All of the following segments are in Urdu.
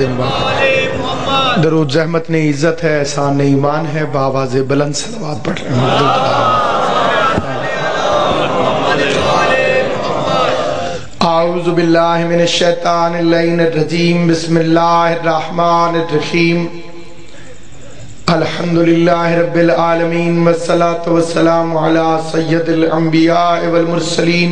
محمد درود زحمت نے عزت ہے، احسان ایمان ہے، بآواز بلند صلوات پڑھ رہے ہیں۔ اعوذ باللہ من الشیطان اللعین الرجیم، بسم اللہ الرحمن الرحیم، الحمدللہ رب العالمین، والصلاة والسلام علی سید الانبیاء والمرسلین،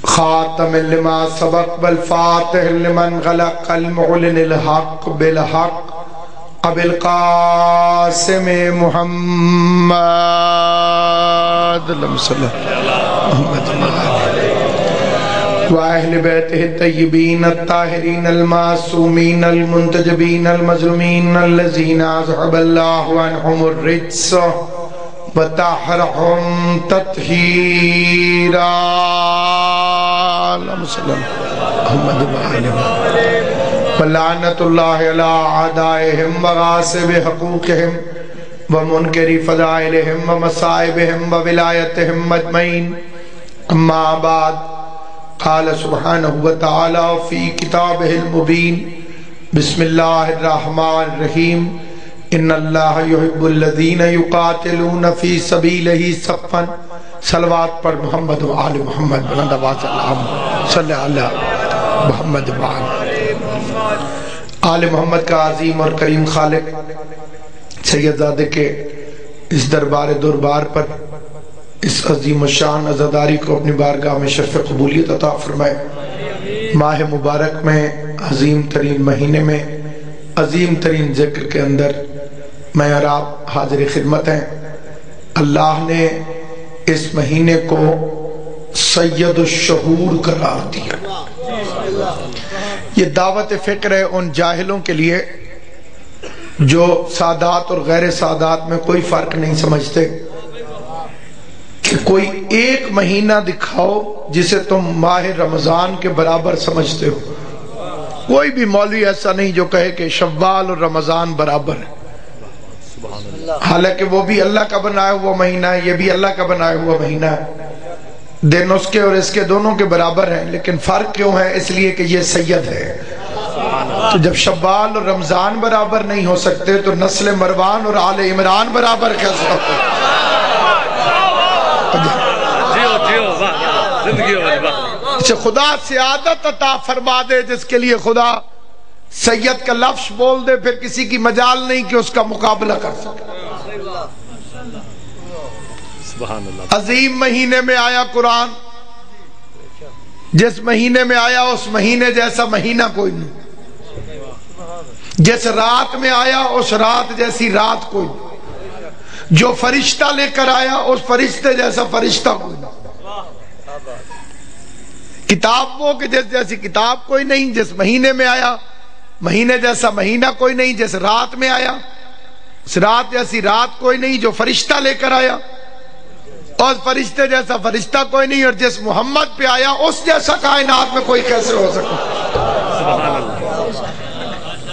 خاتم لما سبق والفاتح لمن غلق، المعلن الحق بالحق، ابو القاسم محمد اللہم صلی محمد وآہل بیتہ الطیبین الطاہرین المعصومین المنتجبین المظلومین الذین اذہب اللہ عنہم الرجس وطہرہم تطہیرا، اللہم صلی محمد ولعنت اللہ علی اعدائہم وغاصب حقوقہم ومنکر فضائلہم ومصائبہم وولایتہم اجمعین، اما بعد، قال سبحانہ وتعالی فی کتابہ المبین، بسم اللہ الرحمن الرحیم، ان اللہ یحب الذین یقاتلون فی سبیلہ صفا، صلوات پر محمد و آل محمد، بلند آواز اللہم صلی علی محمد و آل محمد کا عظیم اور کریم خالق سید زادے کے اس دربار پر اس عظیم الشان عزاداری کو اپنی بارگاہ میں شرف قبولیت عطا فرمائے۔ ماہ مبارک میں، عظیم ترین مہینے میں، عظیم ترین ذکر کے اندر میں اور آپ حاضر خدمت ہیں۔ اللہ نے اس مہینے کو سید الشہور قرار دیا۔ یہ دعوت فکر ہے ان جاہلوں کے لیے جو سادات اور غیر سادات میں کوئی فرق نہیں سمجھتے، کہ کوئی ایک مہینہ دکھاؤ جسے تم ماہ رمضان کے برابر سمجھتے ہو۔ کوئی بھی مولوی ایسا نہیں جو کہے کہ شوال اور رمضان برابر ہے، حالانکہ وہ بھی اللہ کا بنایا ہوا مہینہ ہے، یہ بھی اللہ کا بنایا ہوا مہینہ ہے، دن اس کے اور اس کے دونوں کے برابر ہیں، لیکن فرق کیوں ہے؟ اس لیے کہ یہ سید ہے۔ تو جب شوال اور رمضان برابر نہیں ہو سکتے تو نسل مروان اور آل عمران برابر کیسے ہو؟ اسے خدا سعادت عطا فرما دے جس کے لیے خدا سید کا لفظ بول دے، پھر کسی کی مجال نہیں کہ اس کا مقابلہ کر سکے۔ عظیم مہینے میں آیا قرآن، جس مہینے میں آیا اس مہینے جیسا مہینہ کوئی نہیں، جس رات میں آیا اس رات جیسی رات کوئی نہیں، جو فرشتہ لے کر آیا اس فرشتے جیسا فرشتہ کوئی نہیں، کتاب وہ کہ جیسی کتاب کوئی نہیں، جس مہینے میں آیا مہینے جیسا مہینہ کوئی نہیں، جس رات میں آیا اس رات جیسی رات کوئی نہیں، جو فرشتہ لے کر آیا اور فرشتے جیسا فرشتہ کوئی نہیں، اور جس محمد پہ آیا اس جیسا کائنات میں کوئی کیسے ہو سکتا؟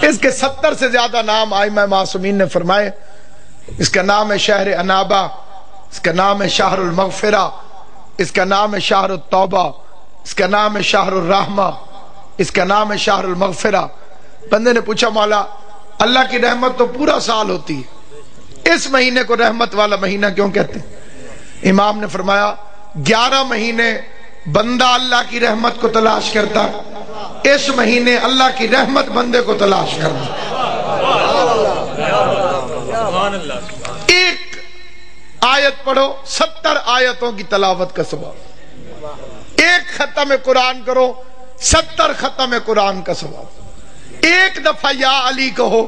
اس کے 70 سے زیادہ نام ائمہ معصومین نے فرمائے۔ اس کا نام ہے شہر انابہ، اس کا نام ہے شہر المغفرہ، اس کا نام ہے شہر التوبہ، اس کا نام ہے شہر الرحمہ، اس کا نام ہے شہر المغفرہ۔ بندے نے پوچھا مولا اللہ کی رحمت تو پورا سال ہوتی ہے، اس مہینے کو رحمت والا مہینہ کیوں کہتے ہیں؟ امام نے فرمایا 11 مہینے بندہ اللہ کی رحمت کو تلاش کرتا، اس مہینے اللہ کی رحمت بندے کو تلاش کرتا۔ ایک آیت پڑھو 70 آیتوں کی تلاوت کا ثواب، ایک ختم قرآن کرو 70 ختم قرآن کا ثواب، ایک دفعہ یا علی کہو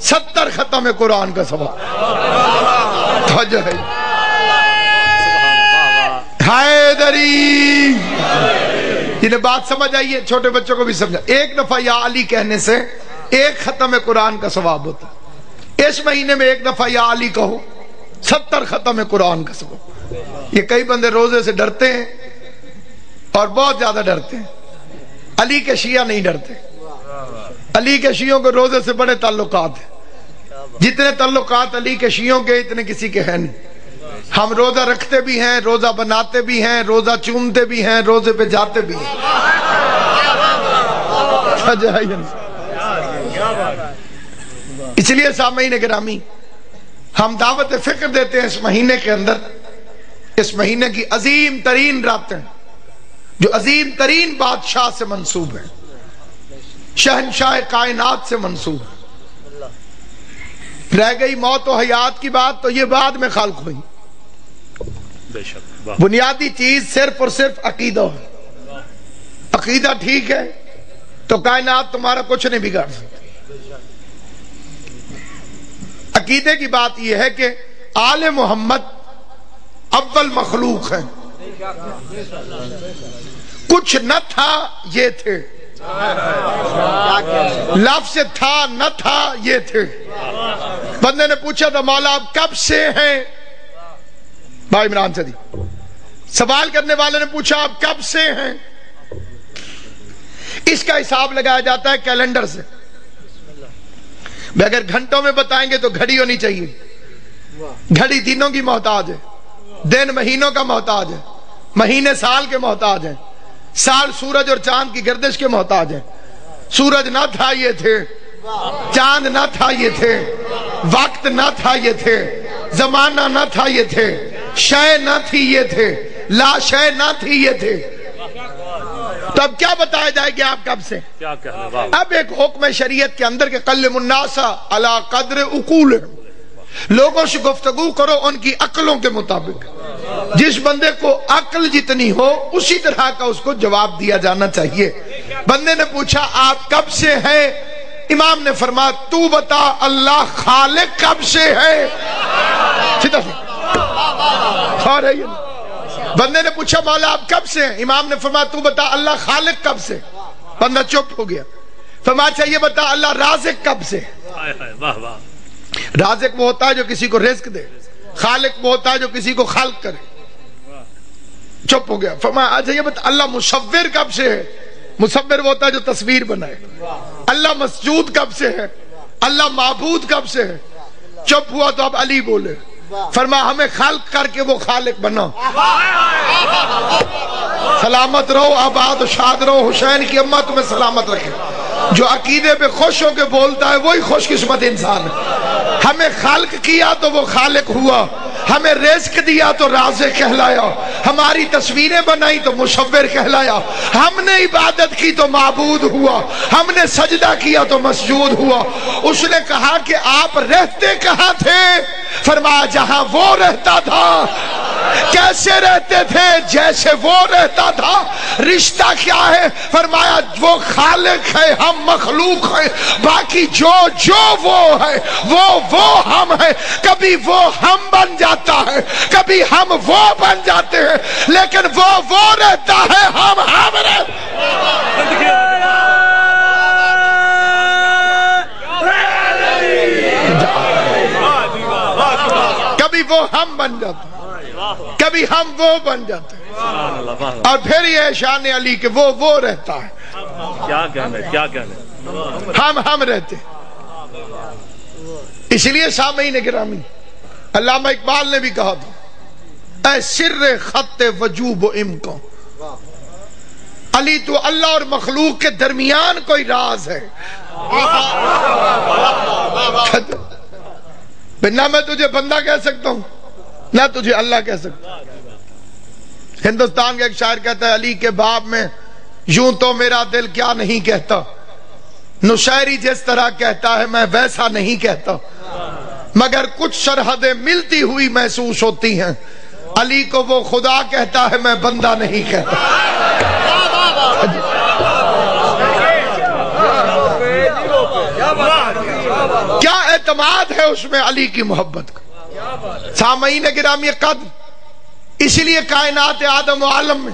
70 ختم قرآن کا ثواب۔ توجہ ہے حیدری، جنہیں بات سمجھ آئیے چھوٹے بچوں کو بھی سمجھا، ایک دفعہ یا علی کہنے سے ایک ختم قرآن کا ثواب ہوتا ہے۔ اس مہینے میں ایک دفعہ یا علی کہو 70 ختم قرآن کا ثواب۔ یہ کئی بندے روزے سے ڈرتے ہیں اور بہت زیادہ ڈرتے ہیں، علی کے شیعہ نہیں ڈرتے۔ علی کے شیعوں کو روزے سے بڑے تعلقات ہیں، جتنے تعلقات علی کے شیعوں کے اتنے کسی کے ہیں نہیں۔ ہم روزہ رکھتے بھی ہیں، روزہ بناتے بھی ہیں، روزہ چومتے بھی ہیں، روزے پہ جاتے بھی ہیں، اس لیے سامعین گرامی ہم دعوت فکر دیتے ہیں اس مہینے کے اندر، اس مہینے کی عظیم ترین راتیں جو عظیم ترین بادشاہ سے منسوب ہیں، شہنشاہ کائنات سے منسوب ہے۔ رہ گئی موت و حیات کی بات تو یہ بعد میں خلق ہوئی، بنیادی چیز صرف اور صرف عقیدہ ہے۔ عقیدہ ٹھیک ہے تو کائنات تمہارا کچھ نہیں بگاڑ سکتی۔ عقیدے کی بات یہ ہے کہ آل محمد اول مخلوق ہے، کچھ نہ تھا یہ تھے، لفظ تھا نہ تھا یہ تھے۔ بندے نے پوچھا تھا مولا آپ کب سے ہیں، بھائی عمران صدی سوال کرنے والے نے پوچھا آپ کب سے ہیں؟ اس کا حساب لگایا جاتا ہے کیلنڈر سے، اگر گھنٹوں میں بتائیں گے تو گھڑی ہونی چاہیے، گھڑی دنوں کی محتاج ہے، دن مہینوں کا محتاج ہے، مہینے سال کے محتاج ہیں، سال سورج اور چاند کی گردش کے محتاج ہیں۔ سورج نہ تھا یہ تھے، چاند نہ تھا یہ تھے، وقت نہ تھا یہ تھے، زمانہ نہ تھا یہ تھے، شے نہ تھی یہ تھے، لا شے نہ تھی یہ تھے۔ تو اب کیا بتایا جائے کہ آپ کب سے؟ اب ایک حکم شریعت کے اندر کہ قلم الناس علی قدر عقولہم، لوگوں سے گفتگو کرو ان کی عقلوں کے مطابق، جس بندے کو عقل جتنی ہو اسی طرح کا اس کو جواب دیا جانا چاہیے۔ بندے نے پوچھا آپ کب سے ہیں؟ امام نے فرمایا تو بتا اللہ خالق کب سے ہے؟ بندے نے پوچھا مولا آپ کب سے ہیں؟ امام نے فرمایا تو بتا اللہ خالق کب سے؟ بندہ چپ ہو گیا۔ فرمایا چاہیے بتا اللہ رازق کب سے؟ رازق وہ ہوتا ہے جو کسی کو رزق دے، خالق وہ ہوتا ہے جو کسی کو خلق کرے۔ چپ ہو گیا۔ فرمایا اچھا یہ بتا اللہ مصور کب سے ہے؟ مصور وہ ہوتا ہے جو تصویر بنائے۔ اللہ مسجود کب سے ہے؟ اللہ معبود کب سے ہے؟ چپ ہوا تو اب علی بولے، فرمایا ہمیں خلق کر کے وہ خالق بنا۔ سلامت رہو، آباد و شاد رہو، حسین کی اماں تمہیں سلامت رکھے۔ جو عقیدے پہ خوش ہو کے بولتا ہے وہی خوش قسمت انسان ہے۔ ہمیں خلق کیا تو وہ خالق ہوا، ہمیں رزق دیا تو رازق کہلایا، ہماری تصویریں بنائی تو مصور کہلایا، ہم نے عبادت کی تو معبود ہوا، ہم نے سجدہ کیا تو مسجود ہوا۔ اس نے کہا کہ آپ رہتے کہاں تھے؟ فرمایا جہاں وہ رہتا تھا۔ کیسے رہتے تھے؟ جیسے وہ رہتا تھا۔ رشتہ کیا ہے؟ فرمایا وہ خالق ہے ہم مخلوق ہیں، باقی جو وہ ہے وہ ہم ہیں۔ کبھی وہ ہم بن جاتا ہے، کبھی ہم وہ بن جاتے ہیں، لیکن وہ رہتا ہے، ہم رہتے ہیں۔ کبھی وہ ہم بن جاتے ہیں، کبھی ہم وہ بن جاتے ہیں، اور پھر یہ شان علی کہ وہ رہتا ہے، کیا کہنے ہم رہتے ہیں۔ اس لیے سامعین گرامی علامہ اقبال نے بھی کہا تھا اے سر خط وجوب و امکان، علی تو اللہ اور مخلوق کے درمیان کوئی راز ہے۔ نہ میں تجھے بندہ کہہ سکتا ہوں نہ تجھے اللہ کہہ سکتا ہوں۔ ہندوستان کا ایک شاعر کہتا ہے علی کے باب میں یوں تو میرا دل کیا نہیں کہتا، نشیری جس طرح کہتا ہے میں ویسا نہیں کہتا، مگر کچھ سرحدیں ملتی ہوئی محسوس ہوتی ہیں، علی کو وہ خدا کہتا ہے میں بندہ نہیں کہتا۔ کیا اعتماد ہے اس میں علی کی محبت کا۔ سامعین گرامی قدر، اسی لیے کائنات آدم و عالم میں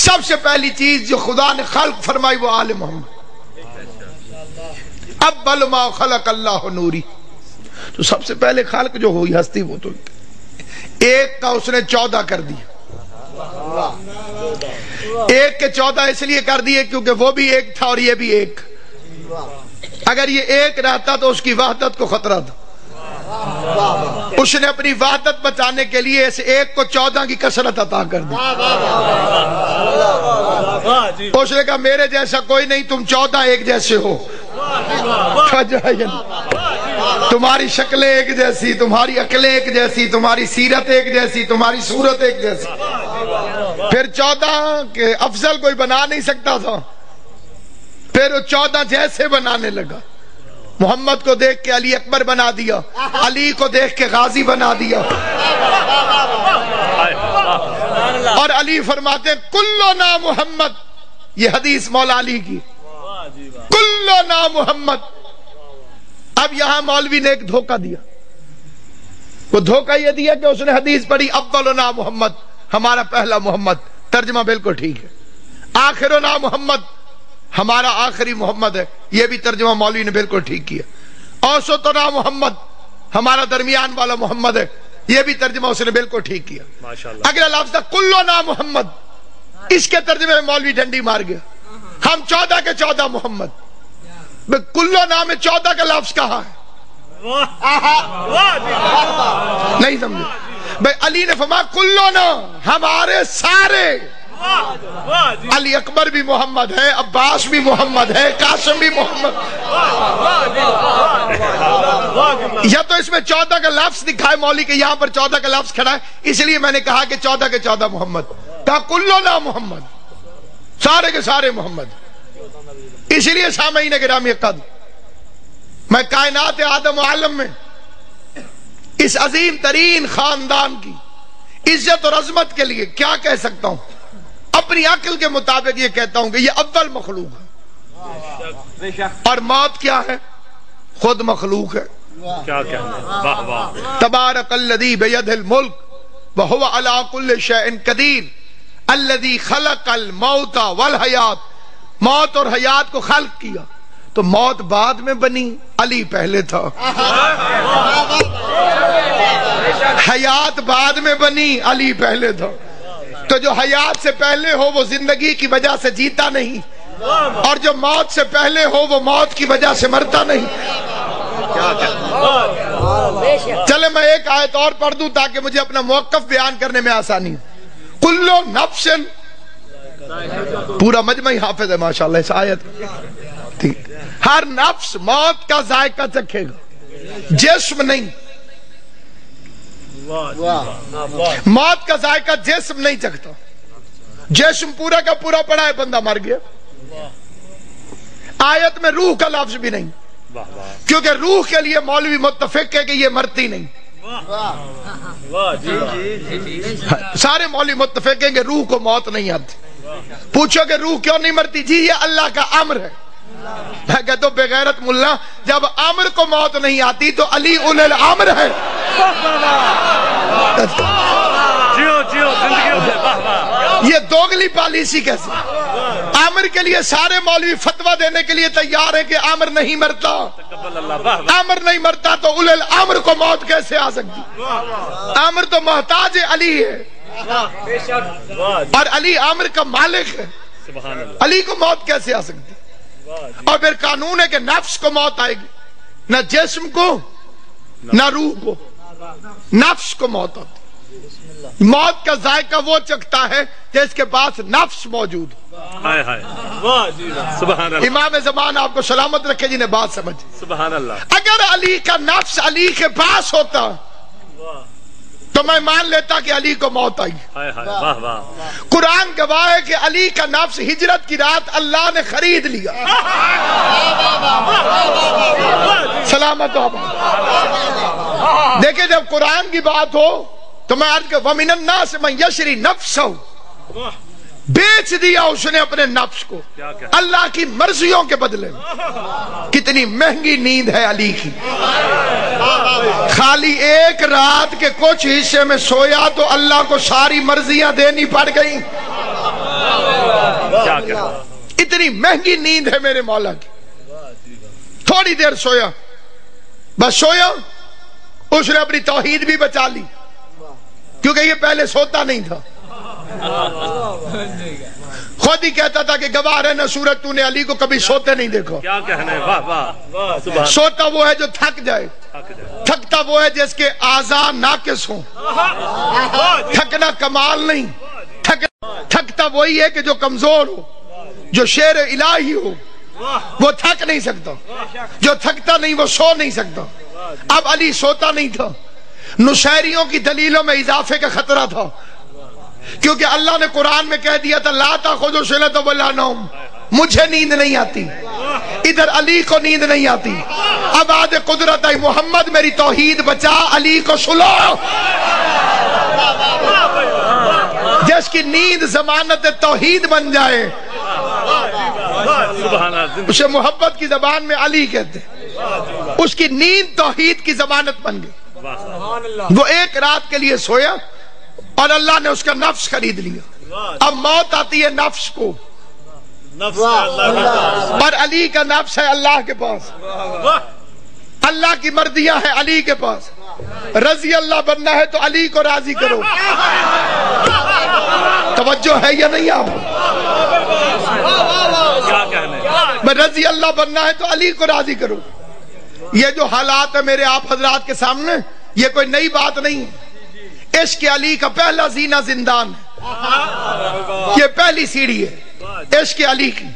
سب سے پہلی چیز جو خدا نے خلق فرمائی وہ آل محمد۔ اول ما خلق اللہ نوری، تو سب سے پہلے خلق جو ہوئی ہستی وہ تو ایک کا اس نے 14 کر دیا۔ ایک کے 14 اس لیے کر دیے کیونکہ وہ بھی ایک تھا اور یہ بھی ایک۔ اگر یہ ایک رہتا تو اس کی وحدت کو خطرہ تھا۔ اس نے اپنی وحدت بچانے کے لیے اس ایک کو 14 کی کثرت عطا کر دی۔ اس نے کہا میرے جیسا کوئی نہیں، تم 14 ایک جیسے ہو، تمہاری شکلیں ایک جیسی، تمہاری عقلیں ایک جیسی، تمہاری سیرت ایک جیسی، تمہاری صورت ایک جیسی۔ پھر 14 کے افضل کوئی بنا نہیں سکتا تھا، پھر وہ 14 جیسے بنانے لگا۔ محمد کو دیکھ کے علی اکبر بنا دیا، علی کو دیکھ کے غازی بنا دیا۔ اور علی فرماتے ہیں کلنا محمد، یہ حدیث مولا علی کی، کلنا محمد۔ اب یہاں مولوی نے ایک دھوکہ دیا، وہ دھوکہ یہ دیا کہ اس نے حدیث پڑھی اولنا محمد، ہمارا پہلا محمد، ترجمہ بالکل ٹھیک ہے۔ آخرنا محمد، ہمارا آخری محمد ہے، یہ بھی ترجمہ مولوی نے بالکل ٹھیک کیا۔ اوسطنا محمد، ہمارا درمیان والا محمد ہے، یہ بھی ترجمہ اس نے بالکل ٹھیک کیا۔ اگلا لفظ تھا کلنا محمد، اس کے ترجمے میں مولوی ڈنڈی مار گیا، ہم 14 کے 14 محمد۔ کلنا میں 14 کا لفظ کہا ہے، نہیں سمجھے بھئی؟ علی نے فرمایا کلنا، ہمارے سارے۔ علی اکبر بھی محمد ہے، عباس بھی محمد ہے، قاسم بھی محمد۔ یا تو اس میں 14 کا لفظ دکھائے مولوی کے، یہاں پر 14 کا لفظ کھڑا ہے، اس لیے میں نے کہا کہ 14 کے 14 محمد، کہا کلنا محمد، سارے کے سارے محمد۔ اس لیے سامعین گرامی قدر، میں کائنات آدم و عالم میں اس عظیم ترین خاندان کی عزت اور عظمت کے لیے کیا کہہ سکتا ہوں؟ اپنی عقل کے مطابق یہ کہتا ہوں کہ یہ اول مخلوق ہے، اور موت کیا ہے؟ خود مخلوق ہے۔ تبارک الذی بیدہ الملک وہو علی کل شیء قدیر الذی خلق الموت والحیات، موت اور حیات کو خلق کیا، تو موت بعد میں بنی، علی پہلے تھا۔ حیات بعد میں بنی، علی پہلے تھا۔ تو جو حیات سے پہلے ہو وہ زندگی کی وجہ سے جیتا نہیں، اور جو موت سے پہلے ہو وہ موت کی وجہ سے مرتا نہیں۔ چلے میں ایک آیت اور پڑھ دوں تاکہ مجھے اپنا موقف بیان کرنے میں آسانی ہو۔ کلو نفس، پورا مجمع حافظ ہے ماشاءاللہ اس آیت کا، ہر نفس موت کا ذائقہ چکھے گا، جسم نہیں۔ موت کا ذائقہ جسم نہیں چکھتا، جسم پورا کا پورا پڑا ہے، بندہ مر گیا۔ آیت میں روح کا لفظ بھی نہیں، کیونکہ روح کے لیے مولوی متفق ہے کہ یہ مرتی نہیں۔ سارے مولوی متفق ہیں کہ روح کو موت نہیں آتی۔ پوچھو کہ روح کیوں نہیں مرتی؟ جی یہ اللہ کا امر ہے۔ میں کہتا ہوں بے غیرت ملا، جب امر کو موت نہیں آتی تو علی اول الامر ہے۔ یہ دوگلی پالیسی کیسے؟ امر کے لیے سارے مولوی فتویٰ دینے کے لیے تیار ہیں کہ امر نہیں مرتا، امر نہیں مرتا تو اول الامر کو موت کیسے آ سکتی؟ امر تو محتاج علی ہے، اور علی امر کا مالک ہے، علی کو موت کیسے آ سکتی؟ اور پھر قانون ہے کہ نفس کو موت آئے گی، نہ جسم کو نہ روح کو، نفس کو موت آتی۔ موت کا ذائقہ وہ چکھتا ہے جس کے پاس نفس موجود ہو۔ امام زمان آپ کو سلامت رکھے جی نے بات سمجھ۔ اگر علی کا نفس علی کے پاس ہوتا تو میں مان لیتا کہ علی کو موت آئی۔ قرآن گواہ ہے کہ علی کا نفس ہجرت کی رات اللہ نے خرید لیا۔ سلامت ہو۔ دیکھیں جب قرآن کی بات ہو تو میں عرض کہ وَمِنَ النَّاسِ مَن يَشْرِي نَفْسَهُ، بیچ دیا اس نے اپنے نفس کو اللہ کی مرضیوں کے بدلے میں۔ کتنی مہنگی نیند ہے علی کی، خالی ایک رات کے کچھ حصے میں سویا تو اللہ کو ساری مرضیاں دینی پڑ گئیں۔ اتنی مہنگی نیند ہے میرے مولا کی۔ تھوڑی دیر سویا، بس سویا، اس نے اپنی توحید بھی بچا لی، کیونکہ یہ پہلے سوتا نہیں تھا۔ خود ہی کہتا تھا کہ گواہ رہنا سورج تو نے علی کو کبھی سوتے نہیں دیکھا۔ کیا کہنے، واہ واہ۔ سوتا وہ ہے جو تھک جائے، تھکتا وہ ہے جس کے اعضاء ناقص ہوں۔ تھکنا کمال نہیں، تھکتا وہی ہے کہ جو کمزور ہو۔ جو شعر الہی ہو وہ تھک نہیں سکتا، جو تھکتا نہیں وہ سو نہیں سکتا. اب علی سوتا نہیں تھا، نشیریوں کی دلیلوں میں اضافے کا خطرہ تھا، کیونکہ اللہ نے قرآن میں کہہ دیا تھا لا تأخذہ سنۃ ولا نوم، مجھے نیند نہیں آتی، ادھر علی کو نیند نہیں آتی. اب آج قدرت ہے محمد میری توحید بچا، علی کو سلو. جس کی نیند ضمانت توحید بن جائے اسے محبت کی زبان میں علی کہتے ہیں. اس کی نیند توحید کی ضمانت بن گئی. وہ ایک رات کے لیے سویا اور اللہ نے اس کا نفس خرید لیا. اب موت آتی ہے نفس کو، اور علی کا نفس ہے اللہ کے پاس. اللہ کی مرضیاں ہیں علی کے پاس. رضی اللہ بننا ہے تو علی کو راضی کرو. توجہ ہے یا نہیں آپ؟ میں رضی اللہ بننا ہے تو علی کو راضی کرو. یہ جو حالات ہے میرے آپ حضرات کے سامنے، یہ کوئی نئی بات نہیں. عشق علی کا پہلا زینہ زندان ہے، یہ پہلی سیڑھی ہے عشق علی کی.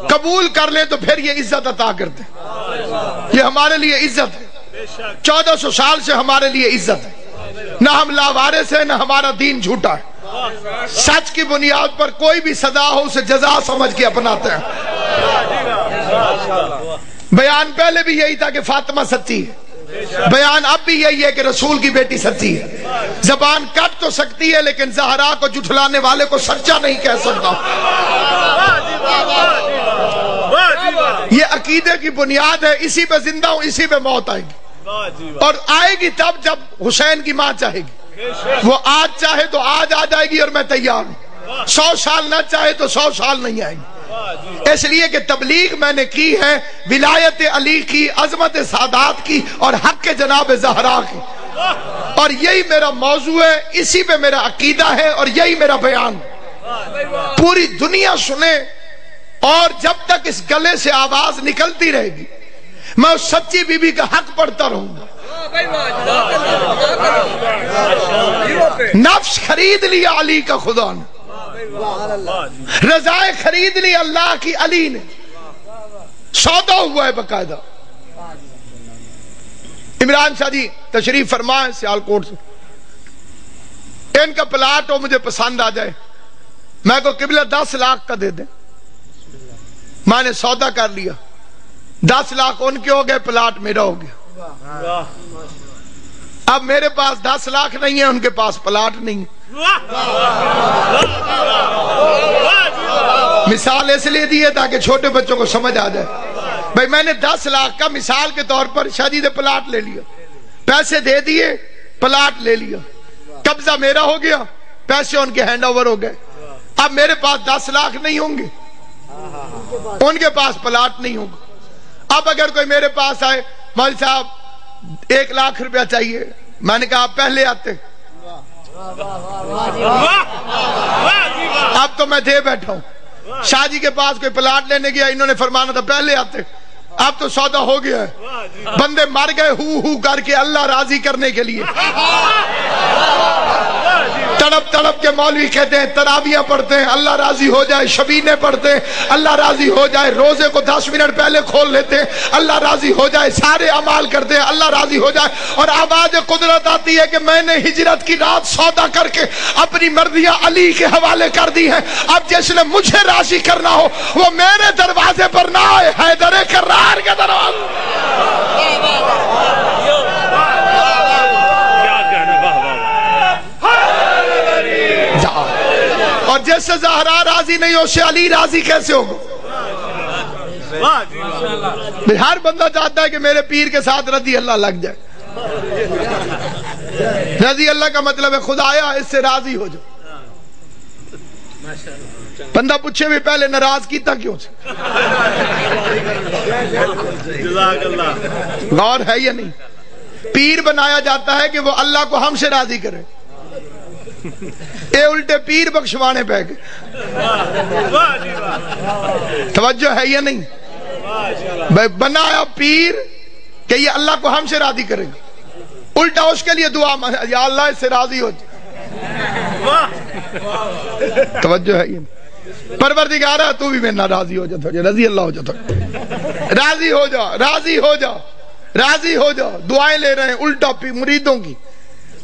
قبول کر لیں تو پھر یہ عزت عطا کرتے. یہ ہمارے لیے عزت ہے. 1400 سال سے ہمارے لیے عزت ہے. نہ ہم لاوارث ہیں، نہ ہمارا دین جھوٹا ہے. سچ کی بنیاد پر کوئی بھی سزا ہو اسے جزا سمجھ کے اپناتے ہیں. بیان پہلے بھی یہی تھا کہ فاطمہ سچی ہے، بیان اب بھی یہی ہے کہ رسول کی بیٹی سچی ہے. زبان کٹ تو سکتی ہے لیکن زہرا کو جھٹلانے والے کو سچا نہیں کہہ سکتا. یہ عقیدے کی بنیاد ہے. اسی پہ زندہ ہوں، اسی پہ موت آئے گی، اور آئے گی تب جب حسین کی ماں چاہے گی. وہ آج چاہے تو آج آ جائے گی اور میں تیار ہوں. 100 سال نہ چاہے تو 100 سال نہیں آئے گی. اس لیے کہ تبلیغ میں نے کی ہے ولایت علی کی، عظمت سادات کی اور حق جناب زہرا کی، اور یہی میرا موضوع ہے. اسی پہ میرا عقیدہ ہے اور یہی میرا بیان. پوری دنیا سنے، اور جب تک اس گلے سے آواز نکلتی رہے گی میں اس سچی بی بی کا حق پڑھتا رہوں گا. نفس خرید لیا علی کا خدا نے، رضائے خرید لی اللہ کی علی نے. سودا ہوا ہے باقاعدہ. عمران شاہ جی تشریف فرمائیں سیالکوٹ سے. ان کا پلاٹ ہو مجھے پسند آ جائے، میں کو قبلہ 10 لاکھ کا دے دیں. میں نے سودا کر لیا، 10 لاکھ ان کے ہو گئے، پلاٹ میرا ہو گیا. اب میرے پاس 10 لاکھ نہیں ہے، ان کے پاس پلاٹ نہیں. مثال اس لیے دی ہے تاکہ چھوٹے بچوں کو سمجھ آ جائے. بھائی میں نے 10 لاکھ کا مثال کے طور پر شادی پلاٹ لے لیا، پیسے دے دیے، پلاٹ لے لیا، قبضہ میرا ہو گیا، پیسے ان کے ہینڈ اوور ہو گئے. اب میرے پاس 10 لاکھ نہیں ہوں گے، ان کے پاس پلاٹ نہیں ہوگا. اب اگر کوئی میرے پاس آئے، مولوی صاحب 1 لاکھ روپیہ چاہیے، میں نے کہا آپ پہلے آتے. اب تو میں دے بیٹھا ہوں. شاہ جی کے پاس کوئی پلاٹ لینے گیا، انہوں نے فرمانا تھا پہلے آتے. اب تو سودا ہو گیا ہے. بندے مر گئے ہو کر کے اللہ راضی کرنے کے لیے. تڑپ تڑپ کے مولوی کہتے ہیں تراویاں پڑھتے ہیں اللہ راضی ہو جائے، شبینے پڑھتے ہیں اللہ راضی ہو جائے، روزے کو 10 منٹ پہلے کھول لیتے ہیں اللہ راضی ہو جائے، سارے اعمال کرتے ہیں اللہ راضی ہو جائے. اور آواز قدرت آتی ہے کہ میں نے ہجرت کی رات سودا کر کے اپنی مرضیاں علی کے حوالے کر دی ہیں. اب جس نے مجھے راضی کرنا ہو وہ میرے دروازے پر نہ آئے، حیدر کرار کے دروازے. اور جس سے زہرا راضی نہیں ہو سے علی راضی کیسے ہوگا؟ ہر بندہ چاہتا ہے کہ میرے پیر کے ساتھ رضی اللہ لگ جائے. رضی اللہ کا مطلب ہے خدایا اس سے راضی ہو جاؤ. بندہ پوچھے بھی پہلے ناراض کیتا کیوں سے؟ غور ہے یا نہیں؟ پیر بنایا جاتا ہے کہ وہ اللہ کو ہم سے راضی کرے. اے الٹے پیر بخشوانے پہ گئے. توجہ ہے یا نہیں؟ بنایا پیر کہ یہ اللہ کو ہم سے راضی کرے گا، الٹا اس کے لیے دعا یا اللہ اس سے راضی ہو جائے. توجہ ہے یا نہیں؟ پروردگارہ تو بھی میرے نہ راضی ہو جاتا، رضی اللہ ہو جاتا، راضی ہو جا، راضی ہو جا، راضی ہو جا۔ دعائیں لے رہے ہیں الٹا مریدوں کی،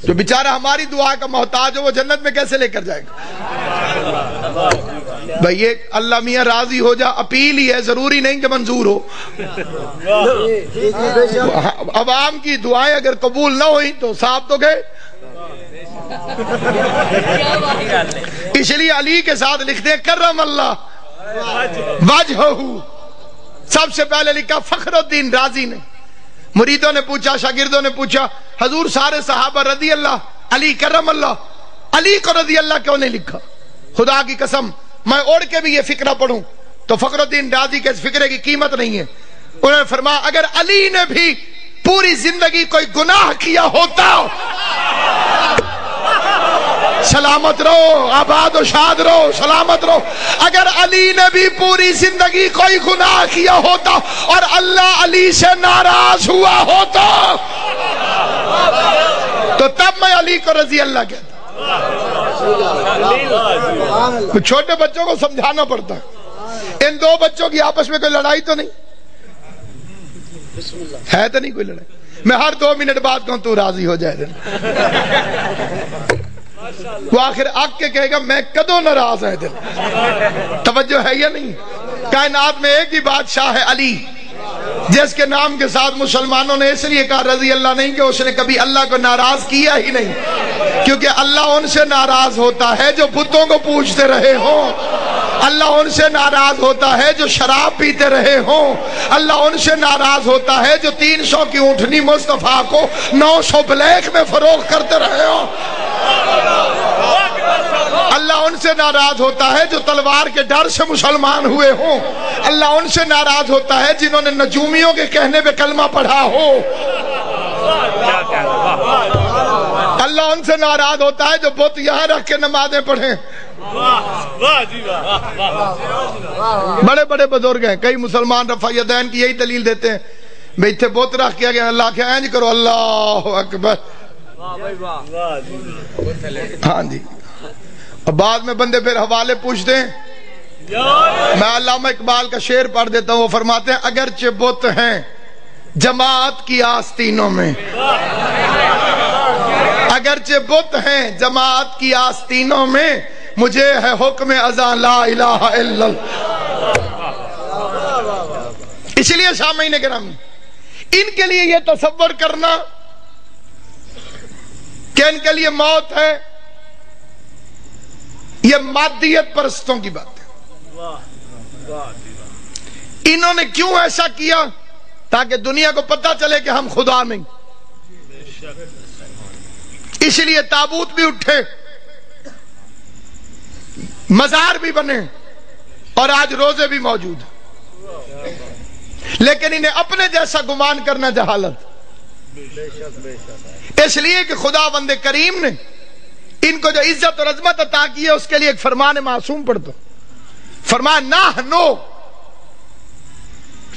جو بیچارہ ہماری دعا کا محتاج ہو وہ جنت میں کیسے لے کر جائے گا؟ بھئی یہ اللہ میاں راضی ہو جا اپیل ہی ہے، ضروری نہیں کہ منظور ہو۔ عوام کی دعائیں اگر قبول نہ ہوئی تو صاحب تو گئے۔ اس لیے علی کے ساتھ لکھتے ہیں کرم اللہ وجہہ، سب سے پہلے لکھا فخر الدین رازی نے۔ مریدوں نے پوچھا، شاگردوں نے پوچھا، حضور سارے صحابہ رضی اللہ، علی کرم اللہ، علی کو رضی اللہ کیوں نہیں لکھا؟ خدا کی قسم میں اوڑھ کے بھی یہ فقرہ پڑھوں تو فخر الدین رازی کے اس فقرے کی قیمت نہیں ہے۔ انہوں نے فرمایا اگر علی نے بھی پوری زندگی کوئی گناہ کیا ہوتا، سلامت رہو، آباد و شاد رہو، سلامت رہو، اگر علی نے بھی پوری زندگی کوئی گناہ کیا ہوتا اور اللہ علی سے ناراض ہوا ہوتا تو تب میں علی کو رضی اللہ کہتا۔ چھوٹے بچوں کو سمجھانا پڑتا ہے، ان دو بچوں کی آپس میں کوئی لڑائی تو نہیں ہے، تو نہیں کوئی لڑائی، میں ہر 2 منٹ بعد کہوں تو راضی ہو جائے، وہ آخر آگ کے کہے گا میں کدو ناراض ہے دل۔ توجہ ہے یا نہیں؟ کائنات میں ایک ہی بادشاہ ہے علی، جس کے نام کے ساتھ مسلمانوں نے اس لیے کہا رضی اللہ نہیں کہ اس نے کبھی اللہ کو ناراض کیا ہی نہیں، کیونکہ اللہ ان سے ناراض ہوتا ہے جو بتوں کو پوجتے رہے ہوں، اللہ ان سے ناراض ہوتا ہے جو شراب پیتے رہے ہوں، اللہ ان سے ناراض ہوتا ہے جو 300 کی اونٹنی مصطفیٰ کو 900 بلیک میں فروخت کرتے رہے ہوں، اللہ ان سے ناراض ہوتا ہے جو تلوار کے ڈر سے مسلمان ہوئے ہوں، اللہ ان سے ناراض ہوتا ہے جنہوں نے نجومیوں کے کہنے پہ کلمہ پڑھا ہو، اللہ ان سے ناراض ہوتا ہے جو بت یہاں رکھ کے نمازیں پڑھیں۔ بڑے بڑے بزرگ ہیں، کئی مسلمان رفع یدین کی یہی دلیل دیتے ہیں، بھئی تھے بت رکھ کیا گیا، اللہ کے اینج کرو اللہ اکبر۔ ہاں جی، اور بعد میں بندے پھر حوالے پوچھتے ہیں۔ میں علامہ اقبال کا شعر پڑھ دیتا ہوں، وہ فرماتے ہیں اگرچہ بت ہیں جماعت کی آستینوں میں، اگرچہ بت ہیں جماعت کی آستینوں میں، مجھے ہے حکم اذان لا الہ الا اللہ۔ اس لیے سامعین کرام ان کے لیے یہ تصور کرنا کہ ان کے لیے موت ہے، یہ مادیت پرستوں کی بات ہے۔ انہوں نے کیوں ایسا کیا؟ تاکہ دنیا کو پتہ چلے کہ ہم خدا نہیں۔ اس لیے تابوت بھی اٹھے، مزار بھی بنے، اور آج روزے بھی موجود ہیں، لیکن انہیں اپنے جیسا گمان کرنا جہالت۔ اس لیے کہ خدا بند کریم نے ان کو جو عزت اور عظمت عطا کی ہے اس کے لیے ایک فرمان معصوم پڑھ دو، فرمان نحنو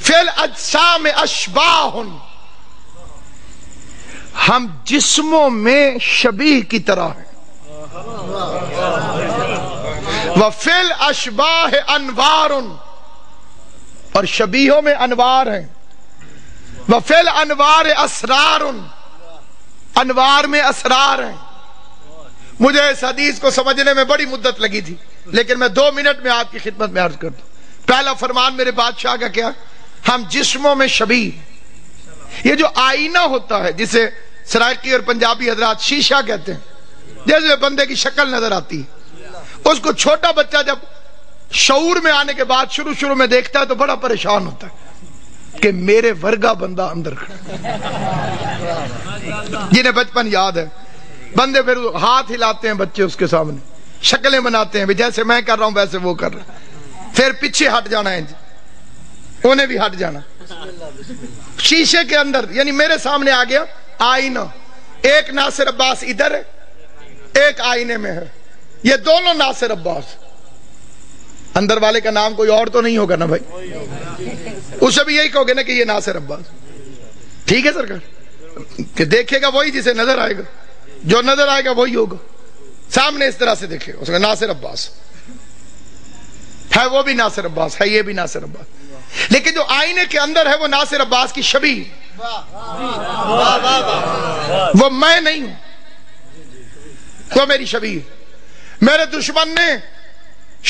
فی الاجسام اشباہ، ہم جسموں میں شبیہ کی طرح ہیں، وفی الاشباہ انوار، اور شبیہوں میں انوار ہیں، وفی الانوار اسرار، انوار میں اسرار ہیں۔ مجھے اس حدیث کو سمجھنے میں بڑی مدت لگی تھی، لیکن میں 2 منٹ میں آپ کی خدمت میں عرض کر دوں۔ پہلا فرمان میرے بادشاہ کا کیا؟ ہم جسموں میں شبیہ۔ یہ جو آئینہ ہوتا ہے جسے سرائیکی اور پنجابی حضرات شیشہ کہتے ہیں، جیسے بندے کی شکل نظر آتی ہے، اس کو چھوٹا بچہ جب شعور میں آنے کے بعد شروع میں دیکھتا ہے تو بڑا پریشان ہوتا ہے کہ میرے ورگا بندہ اندر کھڑا۔ جنہیں بچپن یاد ہے، بندے پھر ہاتھ ہلاتے ہیں بچے اس کے سامنے، شکلیں بناتے ہیں، جیسے میں کر رہا ہوں ویسے وہ کر رہا ہے، پھر پیچھے ہٹ جانا ہے، انہیں بھی ہٹ جانا۔ شیشے کے اندر یعنی میرے سامنے آ گیا آئینہ، ایک ناصر عباس ادھر ہے، ایک آئینے میں ہے، یہ دونوں ناصر عباس، اندر والے کا نام کوئی اور تو نہیں ہوگا نا بھائی، اسے بھی یہی کہو گے نا کہ یہ ناصر عباس، ٹھیک ہے سرکار، کہ دیکھے گا وہی جسے نظر آئے گا، جو نظر آئے گا وہی ہوگا، سامنے اس طرح سے دیکھے اس کا ناصر عباس۔ ہے وہ بھی ناصر عباس ہے، یہ بھی ناصر عباس، لیکن جو آئینے کے اندر ہے وہ ناصر عباس کی شبیہ، وہ میں نہیں ہوں، وہ میری شبیہ۔ میرے دشمن نے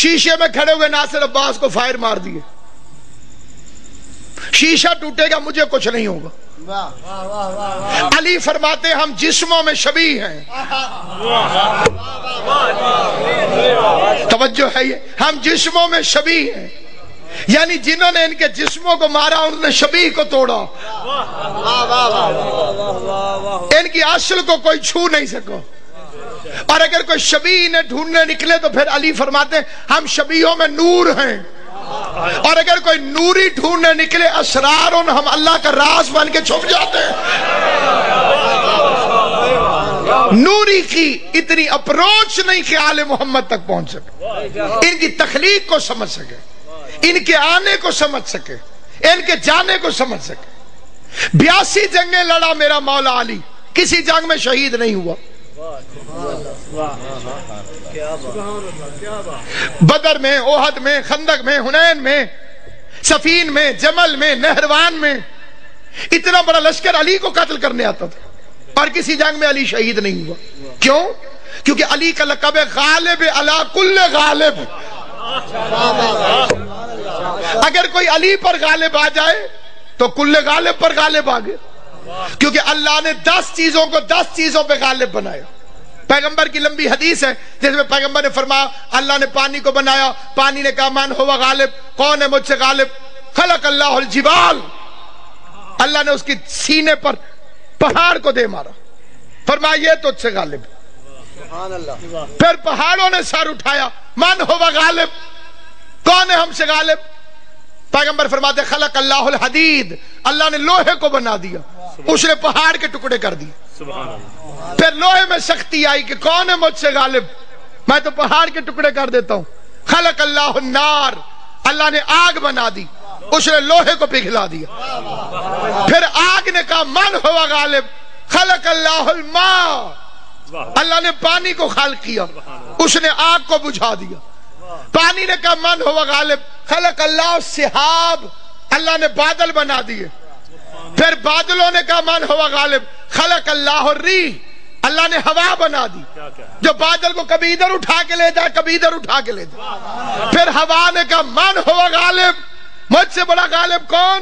شیشے میں کھڑے ہوئے ناصر عباس کو فائر مار دیے، شیشہ ٹوٹے گا مجھے کچھ نہیں ہوگا۔ علی فرماتے ہم جسموں میں شبیہ ہیں، توجہ ہے یہ، ہم جسموں میں شبیہ ہیں، یعنی جنہوں نے ان کے جسموں کو مارا انہوں نے شبیہ کو توڑا، ان کی اصل کو کوئی چھو نہیں سکا۔ اور اگر کوئی شبیہ نے ڈھونڈنے نکلے تو پھر علی فرماتے ہیں ہم شبیہوں میں نور ہیں، اور اگر کوئی نوری ڈھونڈنے نکلے اسرار ہم اللہ کا راز بن کے چھپ جاتے ہیں۔ نوری کی اتنی اپروچ نہیں کہ آل محمد تک پہنچ سکے، ان کی تخلیق کو سمجھ سکے، ان کے آنے کو سمجھ سکے، ان کے جانے کو سمجھ سکے۔ 82 جنگیں لڑا میرا مولا علی، کسی جنگ میں شہید نہیں ہوا۔ بدر میں، احد میں، خندق میں، حنین میں، صفین میں، جمل میں، نہروان میں اتنا بڑا لشکر علی کو قتل کرنے آتا تھا، اور کسی جنگ میں علی شہید نہیں ہوا۔ کیوں؟ کیونکہ علی کا لقب ہے غالب علی کل غالب۔ اگر کوئی علی پر غالب آ جائے تو کل غالب پر غالب آ گئے، کیونکہ اللہ نے 10 چیزوں کو 10 چیزوں پہ غالب بنایا۔ پیغمبر کی لمبی حدیث ہے جس میں پیغمبر نے فرمایا اللہ نے پانی کو بنایا، پانی نے کہا من ہوا غالب، کون ہے مجھ سے غالب؟ خلق اللہ الجبال، اللہ نے اس کی سینے پر پہاڑ کو دے مارا، فرمایا یہ تجھ سے غالب۔ پھر پہاڑوں نے سر اٹھایا، من ہوا غالب، کون ہے ہم سے غالب؟ پیغمبر فرماتے خلق اللہ الحدید، اللہ نے لوہے کو بنا دیا، اس نے پہاڑ کے ٹکڑے کر دیے۔ پھر لوہے میں سختی آئی کہ کون ہے مجھ سے غالب؟ میں تو پہاڑ کے ٹکڑے کر دیتا ہوں۔ خلق اللہ النار، اللہ نے آگ بنا دی، اس نے لوہے کو پگھلا دیا۔ پھر آگ نے کہا من ہوا غالب، خلق اللہ الماء، اللہ نے پانی کو خلق کیا، اس نے آگ کو بجھا دیا۔ پانی نے کہا من ہوا غالب، خلق اللہ السحاب، اللہ نے بادل بنا دیے۔ پھر بادلوں نے کہا من ہوا غالب، خلق اللہ الریح، اللہ نے ہوا بنا دی جو بادل کو کبھی ادھر اٹھا کے لے جائے کبھی ادھر اٹھا کے لے جائے۔ پھر ہوا نے کہا من ہوا غالب، مجھ سے بڑا غالب کون؟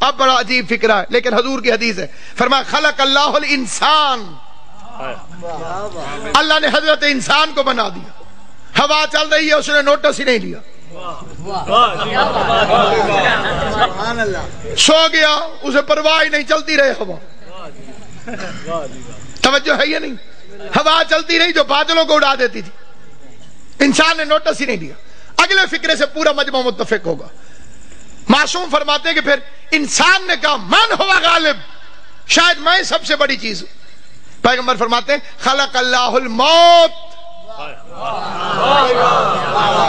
اب بڑا عجیب فکرہ ہے لیکن حضور کی حدیث ہے، فرمایا خلق اللہ الانسان، اللہ نے حضرت انسان کو بنا دیا۔ ہوا چل رہی ہے اس نے نوٹس ہی نہیں لیا، سو گیا، اسے پرواہ ہی نہیں، چلتی رہے ہوا۔ توجہ ہے یا نہیں؟ ہوا چلتی رہی جو بادلوں کو اڑا دیتی تھی، انسان نے نوٹس ہی نہیں لیا۔ اگلے فکرے سے پورا مجمع متفق ہوگا۔ معصوم فرماتے ہیں کہ پھر انسان نے کہا من ہوا غالب، شاید میں سب سے بڑی چیز ہوں۔ پیغمبر فرماتے ہیں خلق اللہ الموت،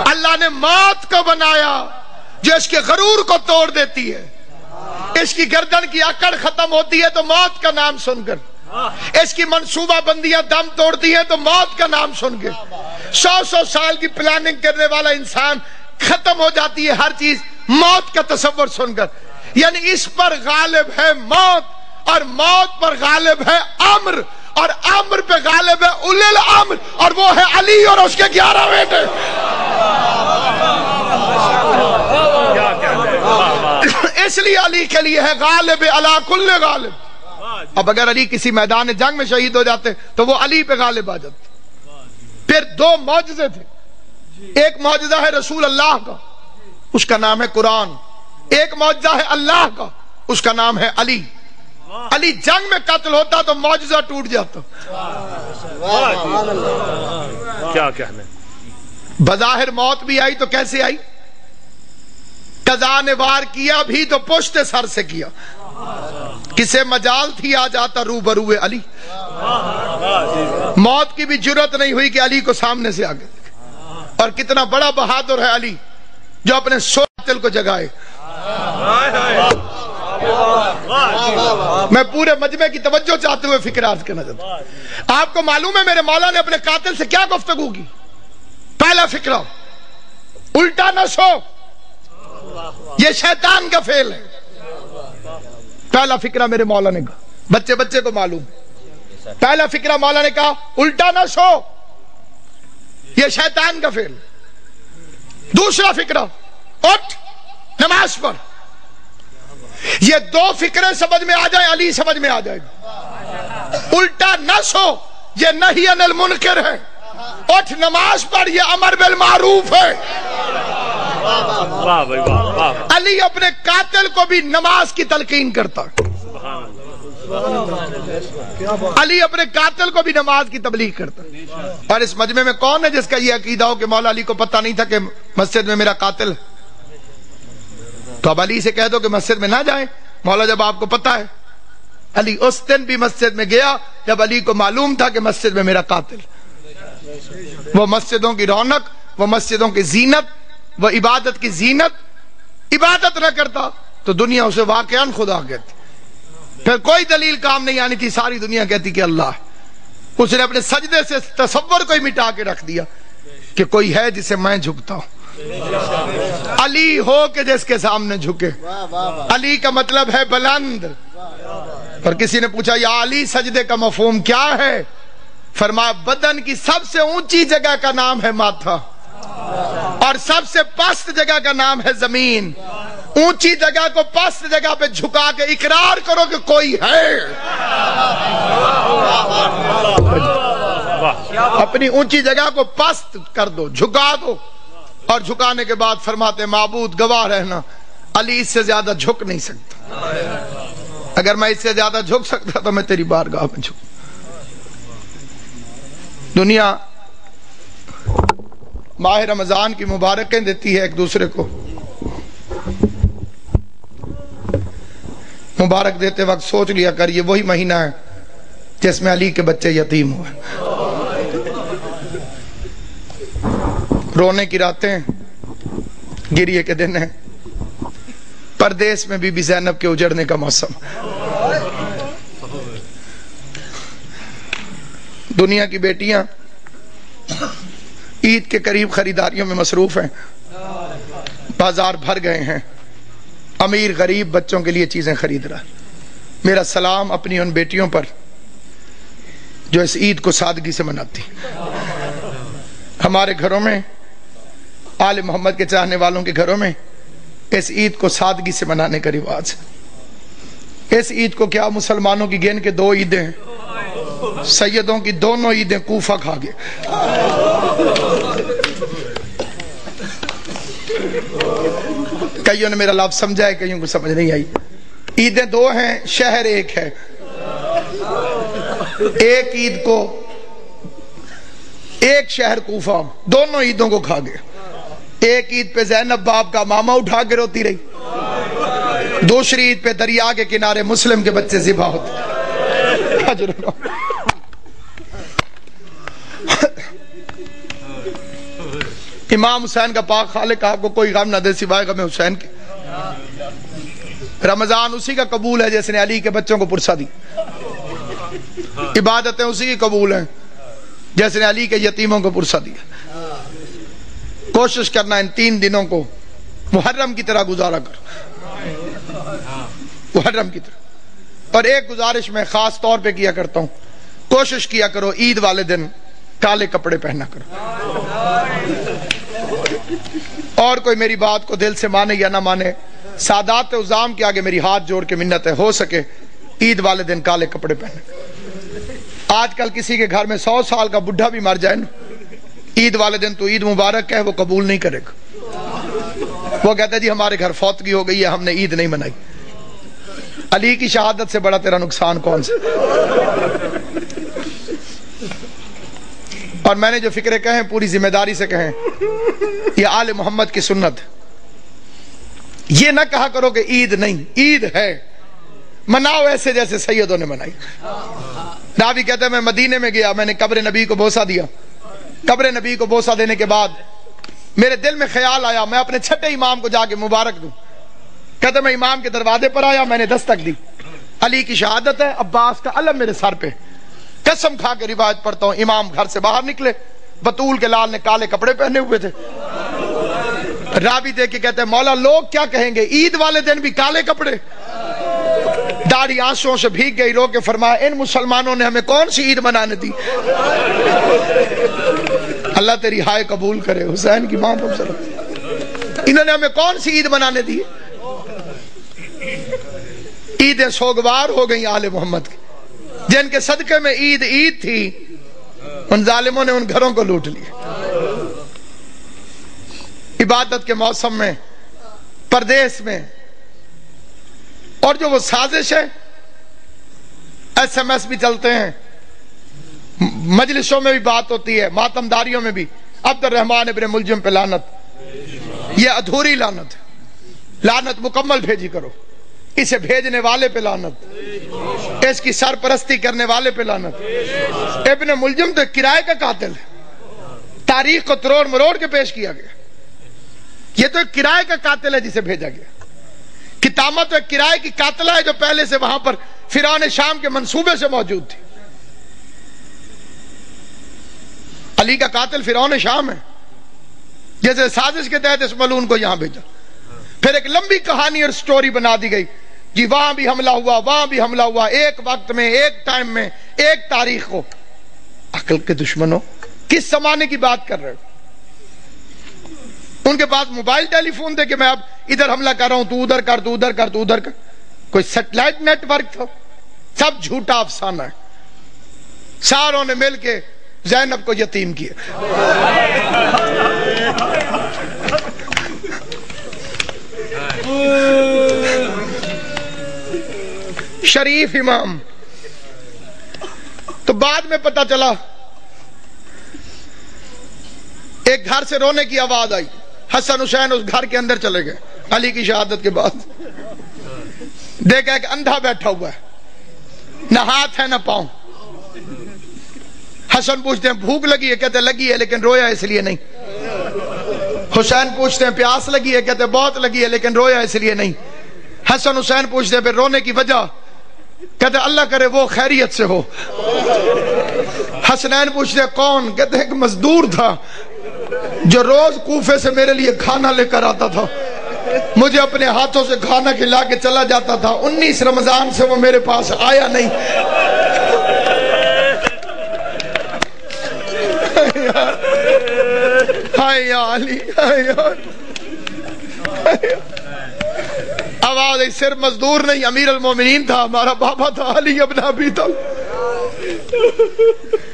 اللہ نے موت کو بنایا جو اس کے غرور کو توڑ دیتی ہے، اس کی گردن کی اکڑ ختم ہوتی ہے تو موت کا نام سن کر، اس کی منصوبہ بندیاں دم توڑتی ہیں تو موت کا نام سن کے، 100 سال کی پلاننگ کرنے والا انسان ختم ہو جاتی ہے ہر چیز موت کا تصور سن کر۔ یعنی اس پر غالب ہے موت، اور موت پر غالب ہے امر، اور امر پہ غالب ہے اولل الامر، اور وہ ہے علی اور اس کے 11 بیٹے۔ اس لیے علی کے لیے ہے غالب علی کل غالب۔ اب اگر علی کسی میدان جنگ میں شہید ہو جاتے تو وہ علی پہ غالب آ جاتے۔ پھر 2 معجزے تھے، ایک معجزہ ہے رسول اللہ کا، اس کا نام ہے قرآن، ایک معجزہ ہے اللہ کا، اس کا نام ہے علی۔ علی جنگ میں قتل ہوتا تو معجزہ ٹوٹ جاتا۔ کیا کہنے، بظاہر موت بھی آئی تو کیسے آئی؟ قضا نے وار کیا بھی تو پشت سر سے کیا، کسے مجال تھی آ جاتا روبرو علی۔ موت کی بھی جرت نہیں ہوئی کہ علی کو سامنے سے آگے دیکھے۔ اور کتنا بڑا بہادر ہے علی جو اپنے قاتل کو جگائے۔ میں پورے مجمع کی توجہ چاہتے ہوئے فکر عرض کرنا چاہتا ہوں۔ آپ کو معلوم ہے میرے مولا نے اپنے قاتل سے کیا گفتگو کی؟ پہلا فکرہ الٹا نہ سو، یہ شیطان کا فعل ہے۔ پہلا فکرہ میرے مولا نے کہا، بچے بچے کو معلوم، پہلا فکرہ مولا نے کہا الٹا نہ سو، یہ شیطان کا فعل۔ دوسرا فکرہ اٹھ نماز پڑھ۔ یہ دو فکرے سمجھ میں آ جائے علی سمجھ میں آ جائے گا۔ الٹا نہ سو یہ نہی عن المنکر ہے، اٹھ نماز پڑھ یہ امر بالمعروف ہے۔ واہ بھائی واہ واہ۔ علی اپنے قاتل کو بھی نماز کی تلقین کرتا، علی اپنے قاتل کو بھی نماز کی تبلیغ کرتا۔ اور اس مجمع میں کون ہے جس کا یہ عقیدہ ہو کہ مولا علی کو پتہ نہیں تھا کہ مسجد میں میرا قاتل ہے؟ تو اب علی سے کہہ دو کہ مسجد میں نہ جائیں مولا، جب آپ کو پتہ ہے۔ علی اس دن بھی مسجد میں گیا جب علی کو معلوم تھا کہ مسجد میں میرا قاتل۔ وہ مسجدوں کی رونق، وہ مسجدوں کی زینت، وہ عبادت کی زینت، عبادت نہ کرتا تو دنیا اسے واقعاً خدا کہتی، پھر کوئی دلیل کام نہیں آنی تھی، ساری دنیا کہتی کہ اللہ ہے۔ اس نے اپنے سجدے سے تصور کو ہی مٹا کے رکھ دیا کہ کوئی ہے جسے میں جھکتا ہوں۔ علی ہو کہ جس کے سامنے جھکے، علی کا مطلب ہے بلند۔ اور کسی نے پوچھا یا علی سجدے کا مفہوم کیا ہے؟ فرمایا بدن کی سب سے اونچی جگہ کا نام ہے ماتھا، اور سب سے پست جگہ کا نام ہے زمین۔ اونچی جگہ کو پست جگہ پہ جھکا کے اقرار کرو کہ کوئی ہے۔ اپنی اونچی جگہ کو پست کر دو، جھکا دو، اور جھکانے کے بعد فرماتے معبود گواہ رہنا علی اس سے زیادہ جھک نہیں سکتا، اگر میں اس سے زیادہ جھک سکتا تو میں تیری بارگاہ میں جھک۔ دنیا ماہ رمضان کی مبارکیں دیتی ہے ایک دوسرے کو، مبارک دیتے وقت سوچ لیا کر یہ وہی مہینہ ہے جس میں علی کے بچے یتیم ہوئے۔ رونے کی راتیں، گریے کے دن ہیں، پردیس میں بی بی زینب کے اجڑنے کا موسم۔ دنیا کی بیٹیاں عید کے قریب خریداریوں میں مصروف ہیں، بازار بھر گئے ہیں، امیر غریب بچوں کے لیے چیزیں خرید رہا۔ میرا سلام اپنی ان بیٹیوں پر جو اس عید کو سادگی سے مناتی۔ ہمارے گھروں میں، آل محمد کے چاہنے والوں کے گھروں میں اس عید کو سادگی سے منانے کا رواج ہے۔ اس عید کو کیا مسلمانوں کی گن کے دو عیدیں ہیں، سیدوں کی دونوں عیدیں کوفہ کھا گئے۔ کئیوں نے میرا لفظ سمجھا ہے، کئیوں کو سمجھ نہیں آئی۔ عیدیں دو ہیں، شہر ایک ہے۔ ایک عید کو ایک شہر کوفہ دونوں عیدوں کو کھا گئے۔ ایک عید پہ زینب باپ کا ماما اٹھا کے روتی رہی، دوسری عید پہ دریا کے کنارے مسلم کے بچے ذبح ہوتے۔ امام حسین کا پاک خالق آپ کو کوئی غم نہ دے سوائے غم حسین کے۔ رمضان اسی کا قبول ہے جس نے علی کے بچوں کو پرسا دی، عبادتیں اسی کی قبول ہیں جس نے علی کے یتیموں کو پرسا دیا۔ کوشش کرنا ان 3 دنوں کو محرم کی طرح گزارا کرو، محرم کی طرح۔ اور ایک گزارش میں خاص طور پہ کیا کرتا ہوں، کوشش کیا کرو عید والے دن کالے کپڑے پہنا کرو۔ اور کوئی میری بات کو دل سے مانے یا نہ مانے، سادات عظام کے آگے میری ہاتھ جوڑ کے منت ہے، ہو سکے عید والے دن کالے کپڑے پہنے۔ آج کل کسی کے گھر میں 100 سال کا بڈھا بھی مر جائے نا، عید والے دن تو عید مبارک ہے وہ قبول نہیں کرے گا، وہ کہتا ہے جی ہمارے گھر فوتگی ہو گئی ہے، ہم نے عید نہیں منائی۔ علی کی شہادت سے بڑا تیرا نقصان کون سا؟ اور میں نے جو فکرے کہیں پوری ذمہ داری سے کہیں، یہ آل محمد کی سنت ہے۔ یہ نہ کہا کرو کہ عید نہیں، عید ہے، مناؤ ایسے جیسے سیدوں نے منائی۔ راوی کہتے ہیں میں مدینے میں گیا، میں نے قبر نبی کو بوسہ دیا، قبر نبی کو بوسہ دینے کے بعد میرے دل میں خیال آیا میں اپنے چھٹے امام کو جا کے مبارک دوں۔ کہتے میں امام کے دروازے پر آیا، میں نے دستک دی، علی کی شہادت ہے، عباس کا علم میرے سر پہ، قسم کھا کے روایت پڑھتا ہوں، امام گھر سے باہر نکلے، بطول کے لال نے کالے کپڑے پہنے ہوئے تھے، راوی دے کے کہتے ہیں مولا لوگ کیا کہیں گے، عید والے دن بھی کالے کپڑے؟ داڑھی آنسوں سے بھیگ گئی، رو کے فرمایا ان مسلمانوں نے ہمیں کون سی عید منانے دی؟ اللہ تیری ہائے قبول کرے، حسین کی ماں پر انہوں نے ہمیں کون سی عید منانے دی؟ عیدیں سوگوار ہو گئی آل محمد کی، جن کے صدقے میں عید عید تھی ان ظالموں نے ان گھروں کو لوٹ لیا۔ عبادت کے موسم میں، پردیس میں، اور جو وہ سازش ہے، ایس ایم ایس بھی چلتے ہیں، مجلسوں میں بھی بات ہوتی ہے، ماتم داریوں میں بھی، عبد الرحمن ابن ملجم پہ لعنت، یہ ادھوری لعنت، لعنت مکمل بھیجی کرو، اسے بھیجنے والے پہ لعنت، اس کی سرپرستی کرنے والے پہ لعنت۔ ابن ملجم تو کرائے کا قاتل ہے، تاریخ کو تروڑ مروڑ کے پیش کیا گیا، یہ تو ایک کرائے کا قاتل ہے جسے بھیجا گیا۔ کتامہ تو ایک کرائے کی قاتلہ ہے جو پہلے سے وہاں پر فرعون شام کے منصوبے سے موجود تھی۔ علی کا قاتل فرعون شام ہے، جیسے سازش کے تحت اس ملعون کو یہاں بھیجا، پھر ایک لمبی کہانی اور سٹوری بنا دی گئی، جی وہاں بھی حملہ ہوا، وہاں بھی حملہ ہوا، ایک وقت میں، ایک ٹائم میں، ایک تاریخ کو۔ عقل کے دشمنوں، کس زمانے کی بات کر رہے ہو؟ ان کے پاس موبائل ٹیلی فون تھے کہ میں اب ادھر حملہ کر رہا ہوں، تو ادھر کر، تو ادھر کر، تو ادھر کر؟ کوئی سیٹلائٹ نیٹ ورک تھا؟ سب جھوٹا افسانہ ہے۔ ساروں نے مل کے زینب کو یتیم کیا۔ شریف امام، تو بعد میں پتہ چلا ایک گھر سے رونے کی آواز آئی، حسن حسین اس گھر کے اندر چلے گئے علی کی شہادت کے بعد، دیکھا ایک اندھا بیٹھا ہوا ہے، نہ ہاتھ ہے نہ پاؤں۔ حسن پوچھتے ہیں بھوک لگی ہے؟ کہتے لگی ہے لیکن رویا اس لیے نہیں۔ حسین پوچھتے ہیں پیاس لگی ہے؟ کہتے بہت لگی ہے لیکن رویا اس لیے نہیں۔ حسن حسین پوچھتے ہیں پھر رونے کی وجہ؟ کہتے اللہ کرے وہ خیریت سے ہو۔ حسنین پوچھتے ہیں کون؟ کہتے ایک مزدور تھا جو روز کوفے سے میرے لیے کھانا لے کر آتا تھا، مجھے اپنے ہاتھوں سے کھانا کھلا کے چلا جاتا تھا، 19 رمضان سے وہ میرے پاس آیا نہیں۔ ہائے یا علی، ہائے یا آواز ہے، صرف مزدور نہیں، امیر المومنین تھا، ہمارا بابا تھا علی ابن ابی طالب۔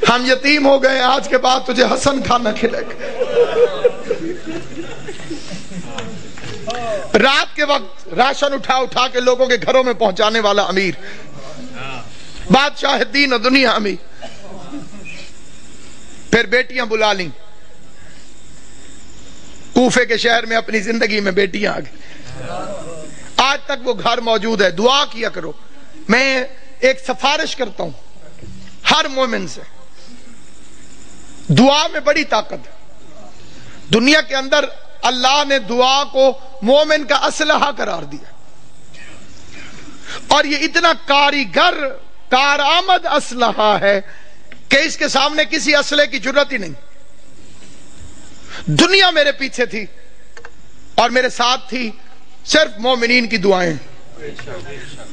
ہم یتیم ہو گئے، آج کے بعد تجھے حسن کھانا کھلے گا۔ رات کے وقت راشن اٹھا اٹھا کے لوگوں کے گھروں میں پہنچانے والا امیر، بادشاہ دین و دنیا امیر۔ پھر بیٹیاں بلا لیں، کوفے کے شہر میں اپنی زندگی میں بیٹیاں آ گئی، آج تک وہ گھر موجود ہے۔ دعا کیا کرو، میں ایک سفارش کرتا ہوں ہر مومن سے، دعا میں بڑی طاقت ہے۔ دنیا کے اندر اللہ نے دعا کو مومن کا اسلحہ قرار دیا، اور یہ اتنا کاریگر کارآمد اسلحہ ہے کہ اس کے سامنے کسی اسلحے کی ضرورت ہی نہیں۔ دنیا میرے پیچھے تھی اور میرے ساتھ تھی صرف مومنین کی دعائیں،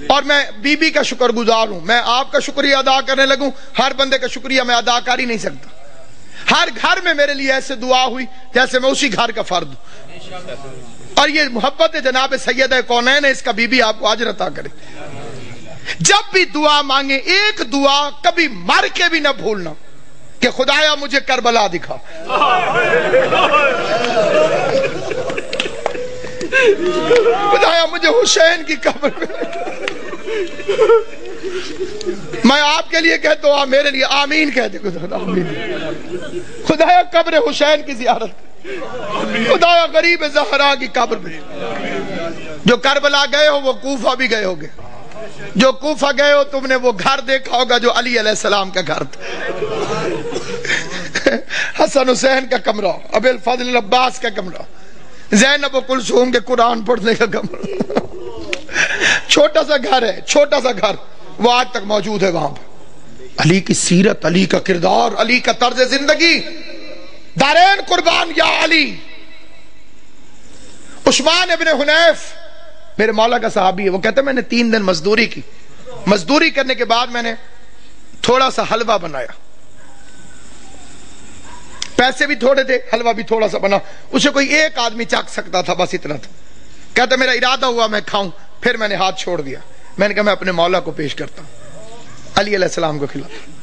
اور میں بی بی کا شکر گزار ہوں۔ میں آپ کا شکریہ ادا کرنے لگوں، ہر بندے کا شکریہ میں ادا کر ہی نہیں سکتا۔ ہر گھر میں میرے لیے ایسے دعا ہوئی جیسے میں اسی گھر کا فرد ہوں، اور یہ محبت جناب سیدہ کونین ہے، اس کا بی بی آپ کو اجر عطا کرے۔ جب بھی دعا مانگے، ایک دعا کبھی مر کے بھی نہ بھولنا کہ خدایا مجھے کربلا دکھا، خدایا مجھے حسین کی قبر میں۔ میں آپ کے لیے کہتا ہوں، میرے لیے آمین کہہ دے خدایا قبر حسین کی زیارت، خدایا غریب زہرا کی قبر میں۔ جو کربلا گئے ہو وہ کوفہ بھی گئے ہوگے، جو کوفہ گئے ہو تم نے وہ گھر دیکھا ہوگا جو علی علیہ السلام کا گھر تھا، حسن حسین کا کمرہ، ابی الفضل عباس کا کمرہ، زینب و کلثوم کے قرآن پڑھنے کا کمرہ۔ چھوٹا سا گھر ہے، چھوٹا سا گھر، وہ آج تک موجود ہے وہاں پر۔ علی کی سیرت، علی کا کردار، علی کا طرز زندگی، دارین قربان یا علی۔ عثمان ابن حنیف میرے مولا کا صحابی ہے، وہ کہتے ہیں میں نے 3 دن مزدوری کی، مزدوری کرنے کے بعد میں نے تھوڑا سا حلوہ بنایا، پیسے بھی تھوڑے تھے، حلوہ بھی تھوڑا سا بنا، اسے کوئی ایک آدمی چکھ سکتا تھا، بس اتنا تھا۔ کہتا میرا ارادہ ہوا میں کھاؤں، پھر میں نے ہاتھ چھوڑ دیا، میں نے کہا میں اپنے مولا کو پیش کرتا ہوں، علی علیہ السلام کو کھلاتا ہوں۔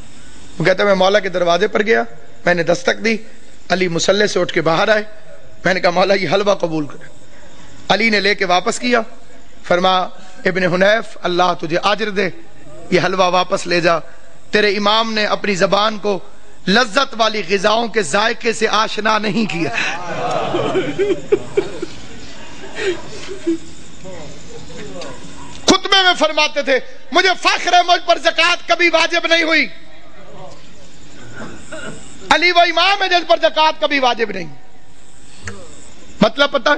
وہ کہتا میں مولا کے دروازے پر گیا، میں نے دستک دی، علی مصلی سے اٹھ کے باہر آئے، میں نے کہا مولا یہ حلوہ قبول کرے۔ علی نے لے کے واپس کیا، فرمایا ابن حنیف اللہ تجھے اجر دے، یہ حلوہ واپس لے جا، تیرے امام نے اپنی زبان کو لذت والی غذاؤں کے ذائقے سے آشنا نہیں کیا۔ خطبے میں فرماتے تھے مجھے فخر ہے مجھ پر زکوٰۃ کبھی واجب نہیں ہوئی، علی وہ امام ہے جس پر زکوٰۃ کبھی واجب نہیں۔ مطلب پتہ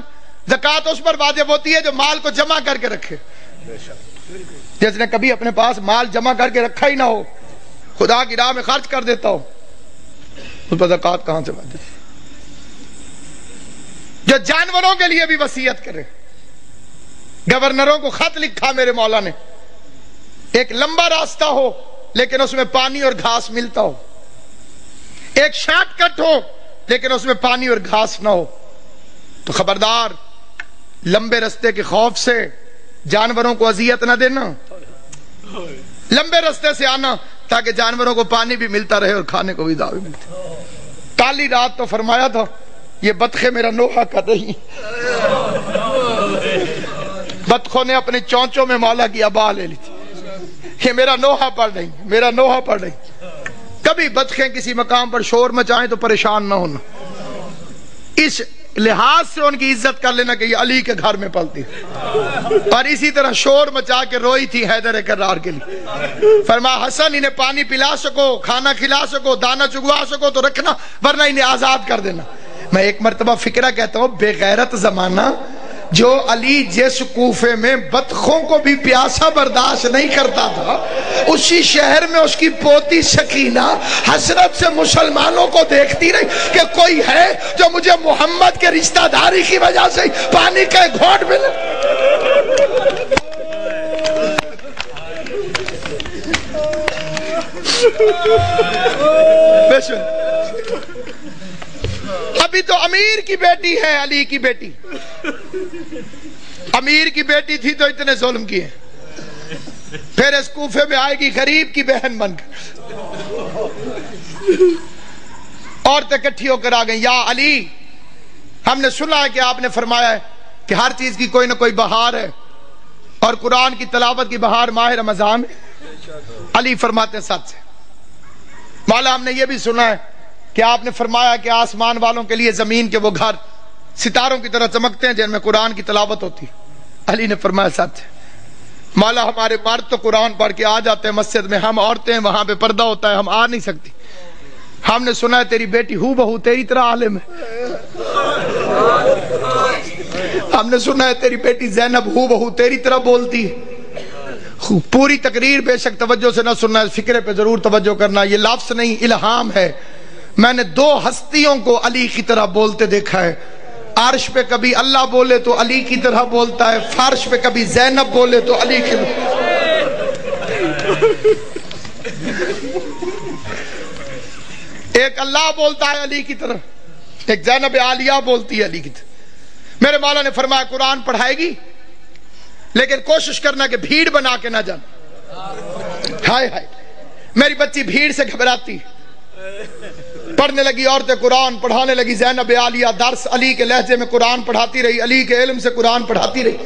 زکوٰۃ اس پر واجب ہوتی ہے جو مال کو جمع کر کے رکھے، جس نے کبھی اپنے پاس مال جمع کر کے رکھا ہی نہ ہو، خدا کی راہ میں خرچ کر دیتا ہو، اس پر زکوٰۃ کہاں سے واجب؟ جو جانوروں کے لیے بھی وصیت کرے، گورنروں کو خط لکھا میرے مولا نے، ایک لمبا راستہ ہو لیکن اس میں پانی اور گھاس ملتا ہو، ایک شارٹ کٹ ہو لیکن اس میں پانی اور گھاس نہ ہو، تو خبردار لمبے رستے کے خوف سے جانوروں کو اذیت نہ دینا، لمبے رستے سے آنا تاکہ جانوروں کو پانی بھی ملتا رہے اور کھانے کو بھی دعوی ملتی۔ کالی رات تو فرمایا تھا یہ بطخیں میرا نوحہ کر رہی، بطخوں نے اپنے چونچوں میں مولا کی ابا لے لی تھی، یہ میرا نوحہ پڑھ رہی، میرا نوحہ پڑھ رہی۔ کبھی بطخیں کسی مقام پر شور مچائیں تو پریشان نہ ہونا، اس لحاظ سے ان کی عزت کر لینا کہ یہ علی کے گھر میں پلتی، اور اسی طرح شور مچا کے روئی تھی حیدر کرار کے لیے، فرمایا حسن انہیں پانی پلا سکو، کھانا کھلا سکو، دانا چگوا سکو تو رکھنا، ورنہ انہیں آزاد کر دینا۔ میں ایک مرتبہ فکرہ کہتا ہوں، بے غیرت زمانہ جو علی جس کوفے میں بطخوں کو بھی پیاسا برداشت نہیں کرتا تھا، اسی شہر میں اس کی پوتی سکینہ حسرت سے مسلمانوں کو دیکھتی رہی کہ کوئی ہے جو مجھے محمد کے رشتہ داری کی وجہ سے پانی کا ایک گھونٹ ملے۔ ابھی تو امیر کی بیٹی ہے علی کی بیٹی، امیر کی بیٹی تھی تو اتنے ظلم کیے، پھر اس کوفے میں آئے گی غریب کی بہن بن کر، عورتیں اکٹھی ہو کر آ گئیں، یا علی ہم نے سنا ہے کہ آپ نے فرمایا ہے کہ ہر چیز کی کوئی نہ کوئی بہار ہے، اور قرآن کی تلاوت کی بہار ماہ رمضان۔ علی فرماتے ہیں سچ ہے مولا، ہم نے یہ بھی سنا ہے کہ آپ نے فرمایا کہ آسمان والوں کے لیے زمین کے وہ گھر ستاروں کی طرح چمکتے ہیں جن میں قرآن کی تلاوت ہوتی۔ علی نے فرمایا سچ ہے مولا، ہمارے مرد تو قرآن پڑھ کے آ جاتے ہیں مسجد میں، ہم عورتیں وہاں پہ پردہ ہوتا ہے، ہم آ نہیں سکتی۔ ہم نے سنا ہے تیری بیٹی ہو بہو تیری طرح عالم ہے، ہم نے سنا ہے تیری بیٹی زینب ہو بہو تیری طرح بولتی ہے۔ پوری تقریر بے شک توجہ سے نہ سننا، فکرے پہ ضرور توجہ کرنا، یہ لفظ نہیں الہام ہے۔ میں نے 2 ہستیوں کو علی کی طرح بولتے دیکھا ہے، عرش پہ کبھی اللہ بولے تو علی کی طرح بولتا ہے، فرش پہ کبھی زینب بولے تو علی کی ایک اللہ بولتا ہے علی کی طرح، ایک زینب عالیہ بولتی ہے علی کی طرح۔ میرے مولا نے فرمایا قرآن پڑھائے گی لیکن کوشش کرنا کہ بھیڑ بنا کے نہ جانا۔ ہائے ہائے میری بچی بھیڑ سے گھبراتی، پڑھنے لگی عورتیں قرآن، پڑھانے لگی زینب عالیہ، درس علی کے لہجے میں قرآن پڑھاتی رہی، علی کے علم سے قرآن پڑھاتی رہی۔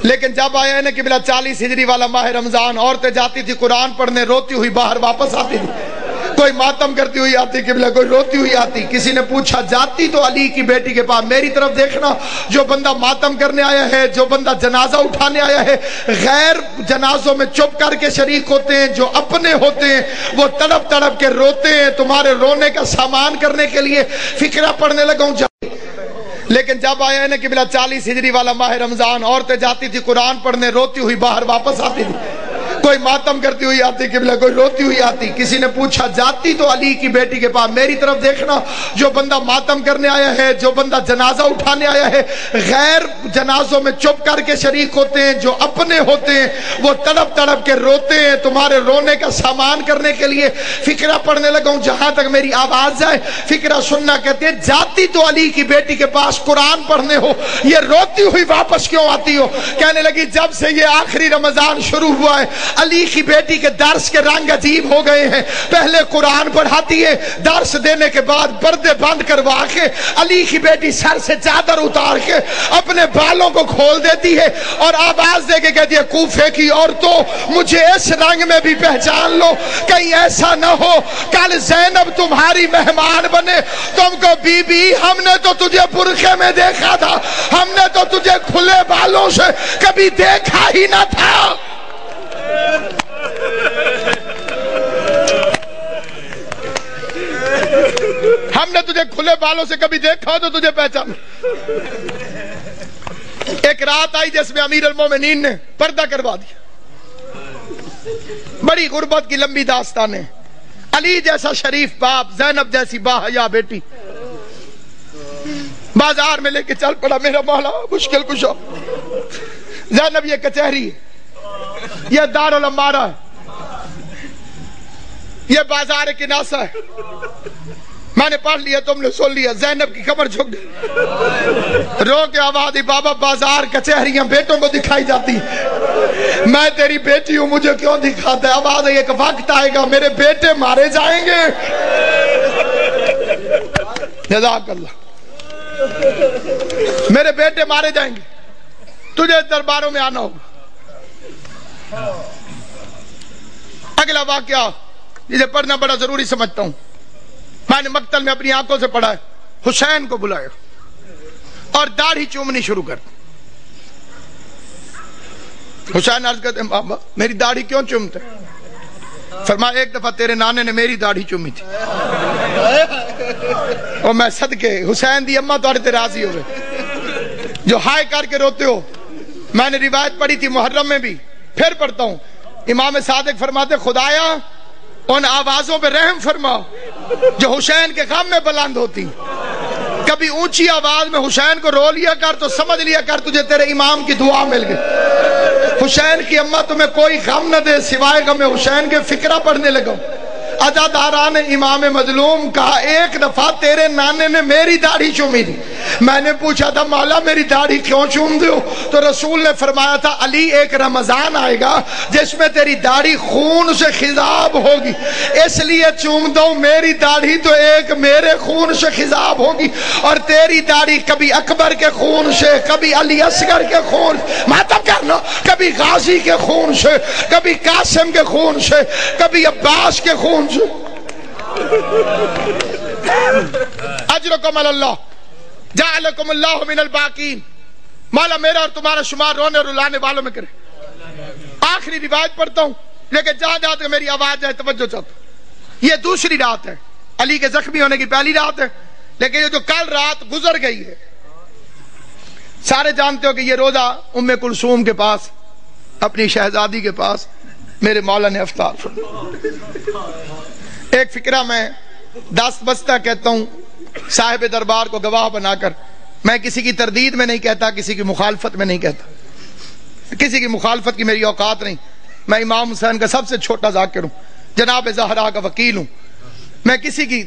لیکن جب آیا ہے کہ بلا 40 ہجری والا ماہ رمضان، عورتیں جاتی تھی قرآن پڑھنے، روتی ہوئی باہر واپس آتی تھی، کوئی ماتم کرتی ہوئی آتی قبلہ، کوئی روتی ہوئی آتی۔ کسی نے پوچھا جاتی تو علی کی بیٹی کے پاس، میری طرف دیکھنا، جو بندہ ماتم کرنے آیا ہے، جو بندہ جنازہ اٹھانے آیا ہے، غیر جنازوں میں چپ کر کے شریک ہوتے ہیں، جو اپنے ہوتے ہیں وہ تڑپ تڑپ کے روتے ہیں، تمہارے رونے کا سامان کرنے کے لیے فکرہ پڑھنے لگا ہوں۔ لیکن جب آیا ہے نا کہ بلا 40 ہجری والا ماہ رمضان، عورتیں جاتی تھی قرآن پڑھنے، روتی ہوئی باہر واپس آتی تھی، کوئی ماتم کرتی ہوئی آتی قبلہ، کوئی روتی ہوئی آتی. کسی نے پوچھا جاتی تو علی کی بیٹی کے پاس. میری طرف دیکھنا، جو بندہ ماتم کرنے آیا ہے، جو بندہ جنازہ اٹھانے آیا ہے، غیر جنازوں میں چپ کر کے شریک ہوتے ہیں. جو اپنے ہوتے ہیں وہ تڑپ تڑپ کے روتے ہیں. تمہارے رونے کا سامان کرنے کے لیے فقرہ پڑھنے لگا ہوں جہاں تک میری آواز جائے. فقرہ سننا کہتے ہیں جاتی تو علی کی بیٹی کے پاس قرآن پڑھنے ہو، یہ روتی ہوئی واپس کیوں آتی ہو؟ کہنے لگی جب سے یہ آخری رمضان شروع ہوا ہے علی کی بیٹی کے درس کے رنگ عجیب ہو گئے ہیں. پہلے قرآن پڑھاتی ہے، درس دینے کے بعد پردے بند کروا کے علی کی بیٹی سر سے چادر اتار کے اپنے بالوں کو کھول دیتی ہے اور آواز دے کے کہتی ہے کوفے کی عورتوں مجھے اس رنگ میں بھی پہچان لو، کہیں ایسا نہ ہو کل زینب تمہاری مہمان بنے. تم کو بی بی ہم نے تو تجھے برقعے میں دیکھا تھا، ہم نے تو تجھے کھلے بالوں سے کبھی دیکھا ہی نہ تھا. ہم نے تجھے کھلے بالوں سے کبھی دیکھا ہو تو تجھے پہچان. ایک رات آئی جس میں امیر المومنین نے پردہ کروا دیا. بڑی غربت کی لمبی داستان ہے. علی جیسا شریف باپ، زینب جیسی باحیا بیٹی بازار میں لے کے چل پڑا. میرا مولا مشکل کشا. زینب یہ کچہری ہے، یہ دارالعمارہ ہے، یہ بازار کناسہ ہے. میں نے پڑھ لیا، تم نے سن لیا. زینب کی کمر جھک گئی، رو کے آواز دی بابا بازار کچہریاں بیٹوں کو دکھائی جاتی، میں تیری بیٹی ہوں مجھے کیوں دکھاتا ہے؟ آواز ہے ایک وقت آئے گا میرے بیٹے مارے جائیں گے. جزاک اللہ. میرے بیٹے مارے جائیں گے، تجھے درباروں میں آنا ہوگا. اگلا واقعہ جسے پڑھنا بڑا ضروری سمجھتا ہوں. میں نے مقتل میں اپنی آنکھوں سے پڑھا ہے. حسین کو بلایا اور داڑھی چومنی شروع کر دی. حسین عرض کرتے ہیں بابا میری داڑھی کیوں چومتے؟ فرمایا ایک دفعہ تیرے نانے نے میری داڑھی چومی تھی اور میں صدقے حسین دی اماں تو راضی ہوئے جو ہائے کر کے روتے ہو. میں نے روایت پڑھی تھی محرم میں بھی، پھر پڑھتا ہوں. امام صادق فرماتے خدایا ان آوازوں پہ رحم فرما جو حسین کے غم میں بلند ہوتی. کبھی اونچی آواز میں حسین کو رو لیا کر تو سمجھ لیا کر تجھے تیرے امام کی دعا مل گئی. حسین کی اماں تمہیں کوئی غم نہ دے سوائے غم حسین کے فقرہ پڑھنے لگا. عزاداران امام مظلوم کہا ایک دفعہ تیرے نانے نے میری داڑھی چومی تھی. میں نے پوچھا تھا مولا میری داڑھی کیوں چوم دے ہو؟ تو رسول نے فرمایا تھا علی ایک رمضان آئے گا جس میں تیری داڑھی خون سے خضاب ہوگی، اس لیے چوم دو. میری داڑھی تو ایک میرے خون سے خضاب ہوگی اور تیری داڑھی کبھی اکبر کے خون سے، کبھی علی اصغر کے خون، ماتم کرنا، کبھی غازی کے خون سے، کبھی قاسم کے خون سے، کبھی عباس کے خون سے. اجرکم اللہ جعلکم اللہ من الباقین. مولا میرا اور تمہارا شمار رونے اور رلانے والوں میں کرے. آخری روایت پڑھتا ہوں لیکن جہاں جہاں تک میری آواز جائے توجہ چاہتا ہوں. یہ دوسری رات ہے، علی کے زخمی ہونے کی پہلی رات ہے، لیکن یہ جو کل رات گزر گئی ہے سارے جانتے ہو کہ یہ روزہ ام کلثوم کے پاس اپنی شہزادی کے پاس میرے مولا نے افطار فرمایا. ایک فکرہ میں دست بستہ کہتا ہوں صاحب دربار کو گواہ بنا کر. میں کسی کی تردید میں نہیں کہتا، کسی کی مخالفت میں نہیں کہتا، کسی کی مخالفت کی میری اوقات نہیں. میں امام حسین کا سب سے چھوٹا ذاکر ہوں، جناب زہرا کا وکیل ہوں. میں کسی کی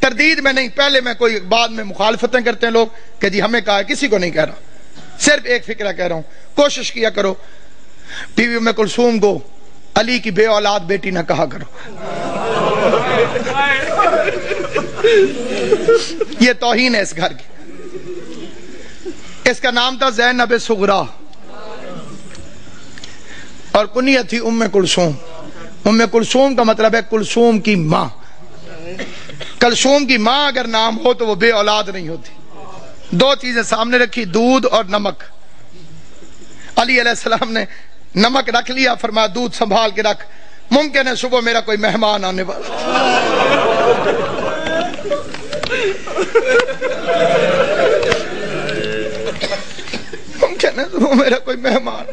تردید میں نہیں، پہلے میں کوئی بعد میں مخالفتیں کرتے ہیں لوگ کہ جی ہمیں کہا ہے، کسی کو نہیں کہہ رہا. صرف ایک فکرہ کہہ رہا ہوں، کوشش کیا کرو بیوی ام کلثوم کو علی کی بے اولاد بیٹی نہ کہا کرو. یہ توہین ہے اس گھر کی. اس کا نام تھا زینب صغرا اور کنیت تھی ام کلثوم. ام کلثوم کا مطلب ہے کلثوم کی ماں. کلثوم کی ماں اگر نام ہو تو وہ بے اولاد نہیں ہوتی. دو چیزیں سامنے رکھی، دودھ اور نمک. علی علیہ السلام نے نمک رکھ لیا، فرمایا دودھ سنبھال کے رکھ، ممکن ہے صبح میرا کوئی مہمان آنے والا. ممکن ہے صبح میرا کوئی مہمان.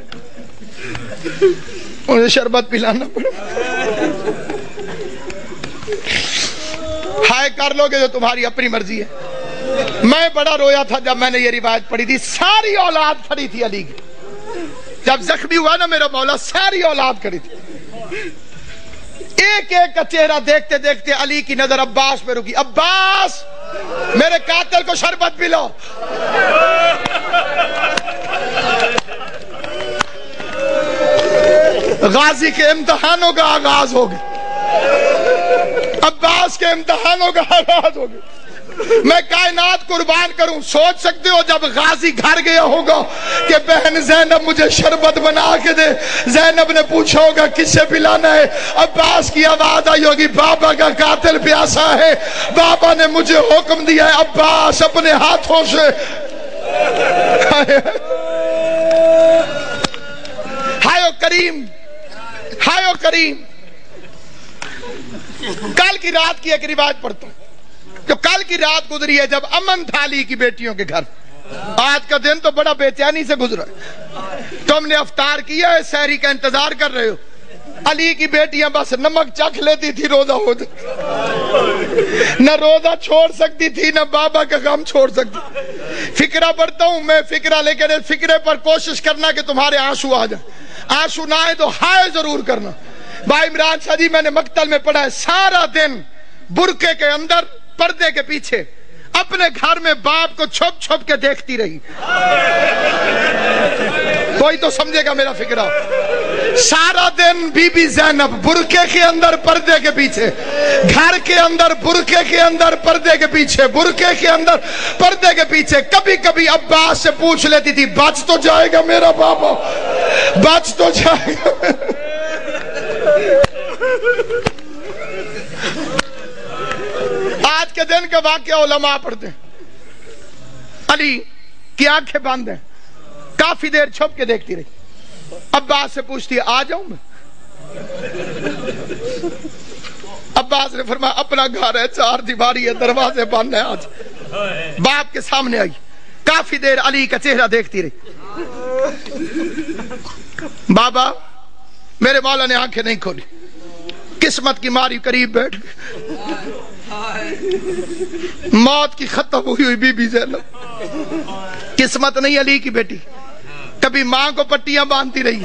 مجھے شربت پلانا پڑا. ہائے کر لو گے جو تمہاری اپنی مرضی ہے. میں بڑا رویا تھا جب میں نے یہ روایت پڑھی تھی. ساری اولاد کھڑی تھی علی کی. جب زخمی ہوا نا میرا مولا, ساری اولاد کھڑی تھی. ایک ایک کا چہرہ دیکھتے دیکھتے علی کی نظر عباس پہ رکی. عباس میرے قاتل کو شربت پلاؤ. غازی کے امتحانوں کا آغاز ہو گیا. عباس کے امتحانوں کا آغاز ہو گیا. میں کائنات قربان کروں. سوچ سکتے ہو جب غازی گھر گیا ہوگا کہ بہن زینب مجھے شربت بنا کے دے, زینب نے پوچھا ہوگا کس سے پلانا ہے, عباس کی آواز آئی ہوگی بابا کا قاتل پیاسا ہے, بابا نے مجھے حکم دیا ہے عباس اپنے ہاتھوں سے. ہائے کریم, ہائے کریم. کل کی رات کی ایک روایت پڑھتا ہوں جو کل کی رات گزری ہے جب امن تھا علی کی بیٹیوں کے گھر. آج کا دن تو بڑا بے چینی سے گزرا ہے. تم نے افطار کیا ہے, سحری کا انتظار کر رہے ہو. علی کی بیٹیاں بس نمک چکھ لیتی تھی روزہ ہو جائے. نہ روزہ چھوڑ سکتی تھی نہ بابا کا غم چھوڑ سکتی. فکرہ پڑھتا ہوں میں فکرہ, لیکن اس فکرے پر کوشش کرنا کہ تمہارے آنسو آ جائیں. آنسو نہ آئے تو ہائے ضرور کرنا. بھائی عمران شاہ جی میں نے مقتل میں پڑھا ہے سارا دن برقعے کے اندر پردے کے پیچھے اپنے گھر میں باپ کو چھپ چھپ کے دیکھتی رہی. کوئی تو سمجھے گا میرا فکرہ. سارا دن بی بی زینب برقعے کے اندر پردے کے پیچھے, گھر کے اندر برقعے کے اندر پردے کے پیچھے, برقعے کے اندر پردے کے پیچھے. کبھی کبھی عباس سے پوچھ لیتی تھی بچ تو جائے گا میرا بابا, بچ تو جائے گا. آج کے دن کا واقعہ علماء پڑھتے ہیں. علی کی آنکھیں بند ہیں, کافی دیر چھپ کے دیکھتی رہی. عباس سے پوچھتی ہے آ جاؤں میں. عباس نے فرمایا اپنا گھر ہے, چار دیواری ہے, دروازے بند ہیں. آج باپ کے سامنے آئی, کافی دیر علی کا چہرہ دیکھتی رہی. بابا میرے مولا نے آنکھیں نہیں کھولی. قسمت کی ماری قریب بیٹھ گئی. موت کی ختم ہوئی بی بی زینب. قسمت نہیں علی کی بیٹی, کبھی ماں کو پٹیاں باندھتی رہی.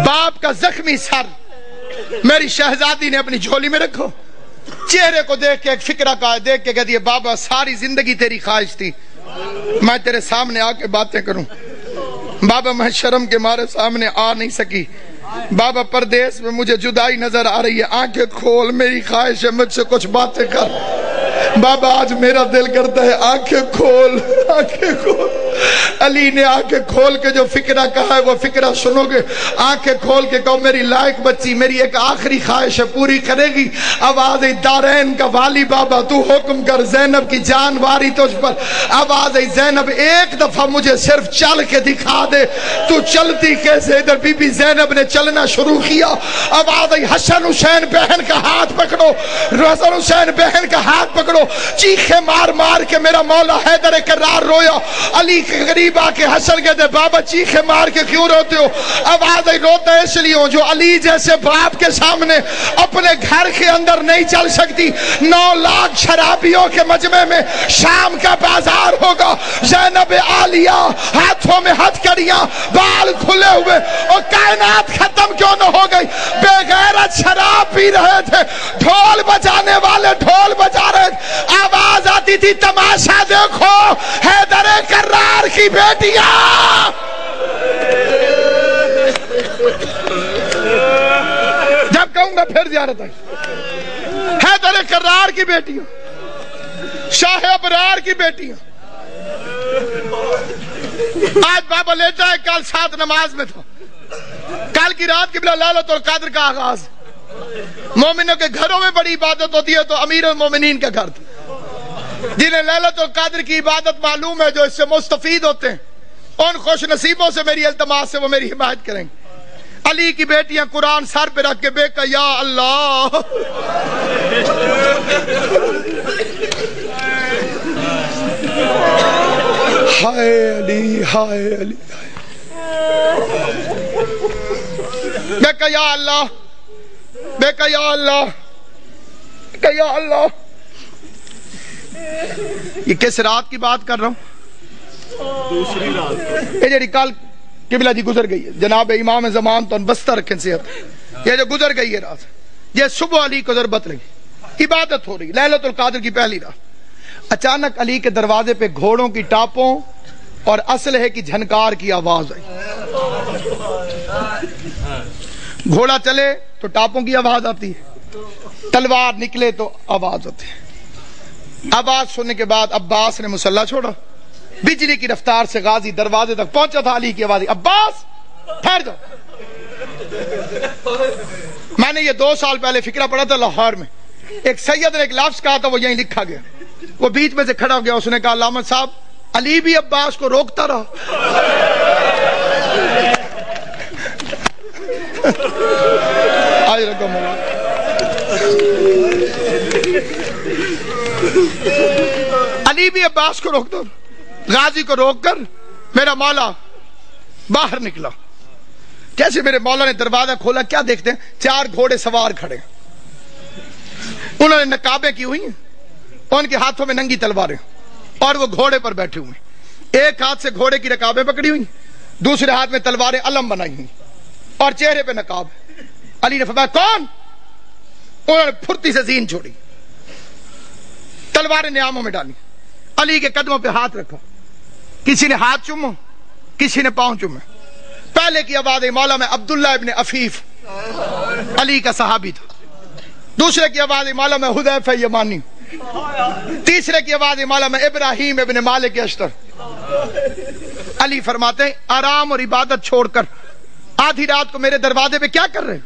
باپ کا زخمی سر میری شہزادی نے اپنی جھولی میں رکھو. چہرے کو دیکھ کے ایک فکرہ کا دیکھ کے کہتی ہے بابا ساری زندگی تیری خواہش تھی میں تیرے سامنے آ کے باتیں کروں. بابا میں شرم کے مارے سامنے آ نہیں سکی. بابا پردیس میں مجھے جدائی نظر آ رہی ہے, آنکھیں کھول, میری خواہش ہے مجھ سے کچھ باتیں کر. بابا آج میرا دل کرتا ہے آنکھیں کھول, آنکھیں کھول. علی نے آنکھیں کھول کے جو فکرہ کہا ہے وہ فکرہ سنو گے. آنکھیں کھول کے کہو میری لائق بچی, میری ایک آخری خواہش ہے پوری کرے گی. آواز دارین کا والی بابا تو حکم کر, زینب کی جان واری تجھ پر. آواز زینب ایک دفعہ مجھے صرف چل کے دکھا دے, تو چلتی کیسے. ادھر بی بی زینب نے چلنا شروع کیا. آواز حسن حسین بہن کا ہاتھ پکڑو, حسن حسین بہن کا ہاتھ پکڑو. چیخے مار مار کے میرا مولا حیدر کرار رویا. علی کے قریب آ کے حسن کہتے بابا چیخے مار کے کیوں روتے ہو. آواز روتا اس لیے ہوں جو علی جیسے باپ کے سامنے اپنے گھر کے اندر نہیں چل سکتی. 9 لاکھ شرابیوں کے مجمع میں شام کا بازار ہوگا. زینب عالیہ ہاتھوں میں ہتھکڑیاں, بال کھلے ہوئے, اور کائنات ختم کیوں نہ ہو گئی. بے غیرت شراب پی رہے تھے, ڈھول بجانے والے ڈھول بجا رہے تھے. آواز آتی تھی تماشا دیکھو حیدر کرار کی بیٹیاں. جب کہوں گا پھر زیارت آئی. حیدر کرار کی بیٹیاں, شاہ ابرار کی بیٹیاں. آج بابا لیتا ہے, کل 7 نماز میں تھا. کل کی رات قبلہ لیلۃ القدر کا آغاز. مومنوں کے گھروں میں بڑی عبادت ہوتی ہے تو امیر المومنین کا گھر تھا. جنہیں لیلۃ القدر کی عبادت معلوم ہے, جو اس سے مستفید ہوتے ہیں, ان خوش نصیبوں سے میری التماس سے وہ میری حمایت کریں گے. علی کی بیٹیاں قرآن سر پہ رکھ کے بے کہ یا اللہ ہائے علی ہائے علی. میں کہا یا اللہ، میں کہا یا اللہ، کہ یا اللہ. یہ کس رات کی بات کر رہا ہوں؟ دوسری رات. یہ جڑی کل قبلہ جی گزر گئی ہے، جناب امام زمان تو بستر رکھیں صحت، یہ جو گزر گئی ہے رات، یہ صبح علی کو ضربت لگی، عبادت ہو رہی لیلۃ القدر کی پہلی رات. اچانک علی کے دروازے پہ گھوڑوں کی ٹاپوں اور اسلحے کی جھنکار کی آواز آئی. گھوڑا چلے تو ٹاپوں کی آواز آتی ہے، تلوار نکلے تو آواز ہوتی ہے. آواز سننے کے بعد عباس نے مسلح چھوڑا، بجلی کی رفتار سے غازی دروازے تک پہنچا تھا. علی کی آواز، عباس ٹھہر جاؤ. میں نے یہ 2 سال پہلے فکرہ پڑھا تھا لاہور میں، ایک سید نے ایک لفظ کہا تھا، وہ یہیں لکھا گیا. وہ بیچ میں سے کھڑا ہو گیا، اس نے کہا علامہ صاحب علی بھی عباس کو روکتا رہا. آج رقم علی بھی عباس کو روکتا، غازی کو روک کر میرا مولا باہر نکلا. کیسے میرے مولا نے دروازہ کھولا، کیا دیکھتے ہیں؟ 4 گھوڑے سوار کھڑے، انہوں نے نقابیں کی ہوئی ہیں، ان کے ہاتھوں میں ننگی تلواریں، اور وہ گھوڑے پر بیٹھے ہوئے. ایک ہاتھ سے گھوڑے کی رکابیں پکڑی ہوئی، دوسرے ہاتھ میں تلواریں علم بنائی ہوئی، اور چہرے پہ نقاب. علی نے فرمایا کون؟ انہوں نے پھرتی سے زین چھوڑی، تلواریں نیاموں میں ڈالی، علی کے قدموں پہ ہاتھ رکھا. کسی نے ہاتھ چومو، کسی نے پاؤں چومے. پہلے کی آواز مولا میں عبداللہ ابن عفیف علی کا صحابی تھا. دوسرے کی آواز مولا میں حذیفہ یمانی. تیسرے کی آواز مولا میں ابراہیم ابن مالک اشتر. علی فرماتے ہیں آرام اور عبادت چھوڑ کر آدھی رات کو میرے دروازے پہ کیا کر رہے ہو؟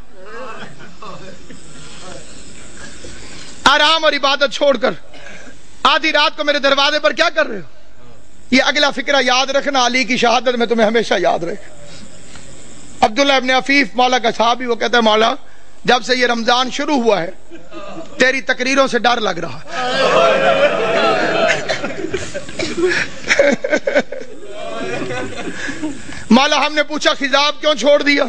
آرام اور عبادت چھوڑ کر آدھی رات کو میرے دروازے پر کیا کر رہے ہو؟ یہ اگلا فکرہ یاد رکھنا، علی کی شہادت میں تمہیں ہمیشہ یاد رہے. عبداللہ ابن عفیف مولا کا صحابی، وہ کہتا ہے مولا جب سے یہ رمضان شروع ہوا ہے تیری تقریروں سے ڈر لگ رہا. مولا ہم نے پوچھا خضاب کیوں چھوڑ دیا؟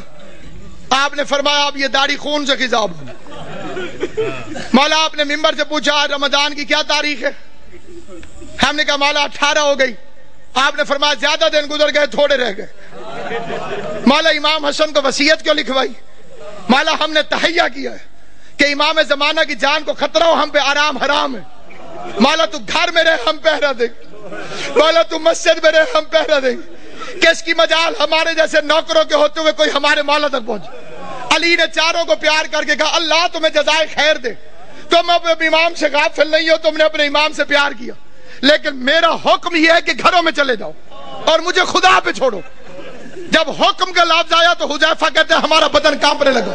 آپ نے فرمایا اب یہ داڑھی خون سے خضاب. مولا آپ نے ممبر سے پوچھا رمضان کی کیا تاریخ ہے؟ ہم نے کہا مولا 18 ہو گئی. آپ نے فرمایا زیادہ دن گزر گئے، تھوڑے رہ گئے. مولا امام حسن کو وصیت کیوں لکھوائی؟ مولا ہم نے تہیہ کیا ہے کہ امام زمانہ کی جان کو خطرہ ہو، ہم پہ آرام حرام ہے. مولا تو گھر میں رہے، ہم پہرا دیں. مولا تو مسجد میں رہے، ہم پہرا دیں. کس کی مجال ہمارے جیسے نوکروں کے ہوتے ہوئے کوئی ہمارے مولا تک پہنچے. علی نے چاروں کو پیار کر کے کہا اللہ تمہیں جزائے خیر دے، تم اپنے امام سے غافل نہیں ہو، تم نے اپنے امام سے پیار کیا، لیکن میرا حکم یہ ہے کہ گھروں میں چلے جاؤ اور مجھے خدا پہ چھوڑو. جب حکم کا لفظ آیا تو حذیفہ کہتے ہیں ہمارا بدن کانپنے لگا.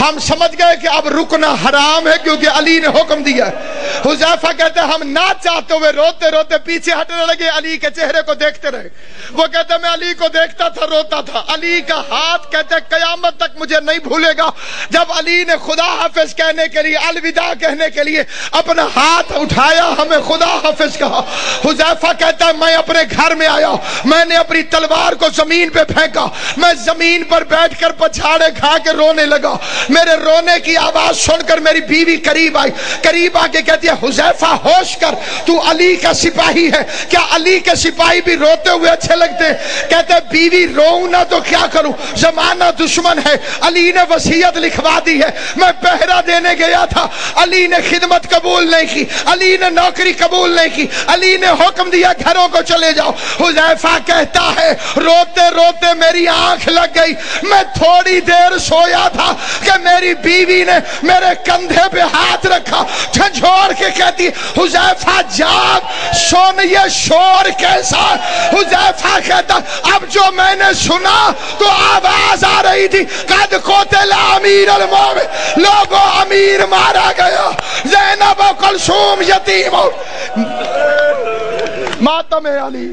ہم سمجھ گئے کہ اب رکنا حرام ہے کیونکہ علی نے حکم دیا ہے. حذیفہ کہتے ہیں ہم نہ چاہتے ہوئے روتے روتے پیچھے ہٹنے لگے، علی کے چہرے کو دیکھتے رہے. وہ کہتے ہیں میں علی کو دیکھتا تھا، روتا تھا. علی کا ہاتھ کہتے ہیں قیامت تک مجھے نہیں بھولے گا. جب علی نے خدا حافظ کہنے کے لیے، الوداع کہنے کے لیے اپنا ہاتھ اٹھایا، ہمیں خدا حافظ کہا. حذیفہ کہتا ہے میں اپنے گھر میں آیا، میں نے اپنی تلوار کو زمین پہ پھینکا، میں زمین پر بیٹھ کر پچھاڑے کھا کے رونے لگا. میرے رونے کی آواز سن کر میری بیوی قریب آئی، قریب آ کے کہتی ہے حذیفہ ہوش کر، تو علی کا سپاہی ہے. کیا علی کے سپاہی بھی روتے ہوئے اچھے لگتے ہیں؟ کہتے ہیں بیوی روؤں نہ تو کیا کروں، زمانہ دشمن ہے، علی نے وصیت لکھوا دی ہے، میں پہرا دینے گیا تھا، علی نے خدمت قبول نہیں کی، علی نے نوکری قبول نہیں کی، علی نے حکم دیا گھروں کو چلے جاؤ. حذیفہ کہتا ہے روتے روتے میری آنکھ لگ گئی. میں تھوڑی دیر سویا تھا کہ میری بیوی نے میرے کندھے پہ ہاتھ رکھا، جھنجھوڑ کے کہتی حذیفہ جاگ، سن یہ شور کیسا. حذیفہ کہتا اب جو میں نے سنا تو آواز آ رہی تھی قد قتل امیر المومنین، لوگوں امیر مارا گیا، زینب و کلثوم یتیم، ماتم علی.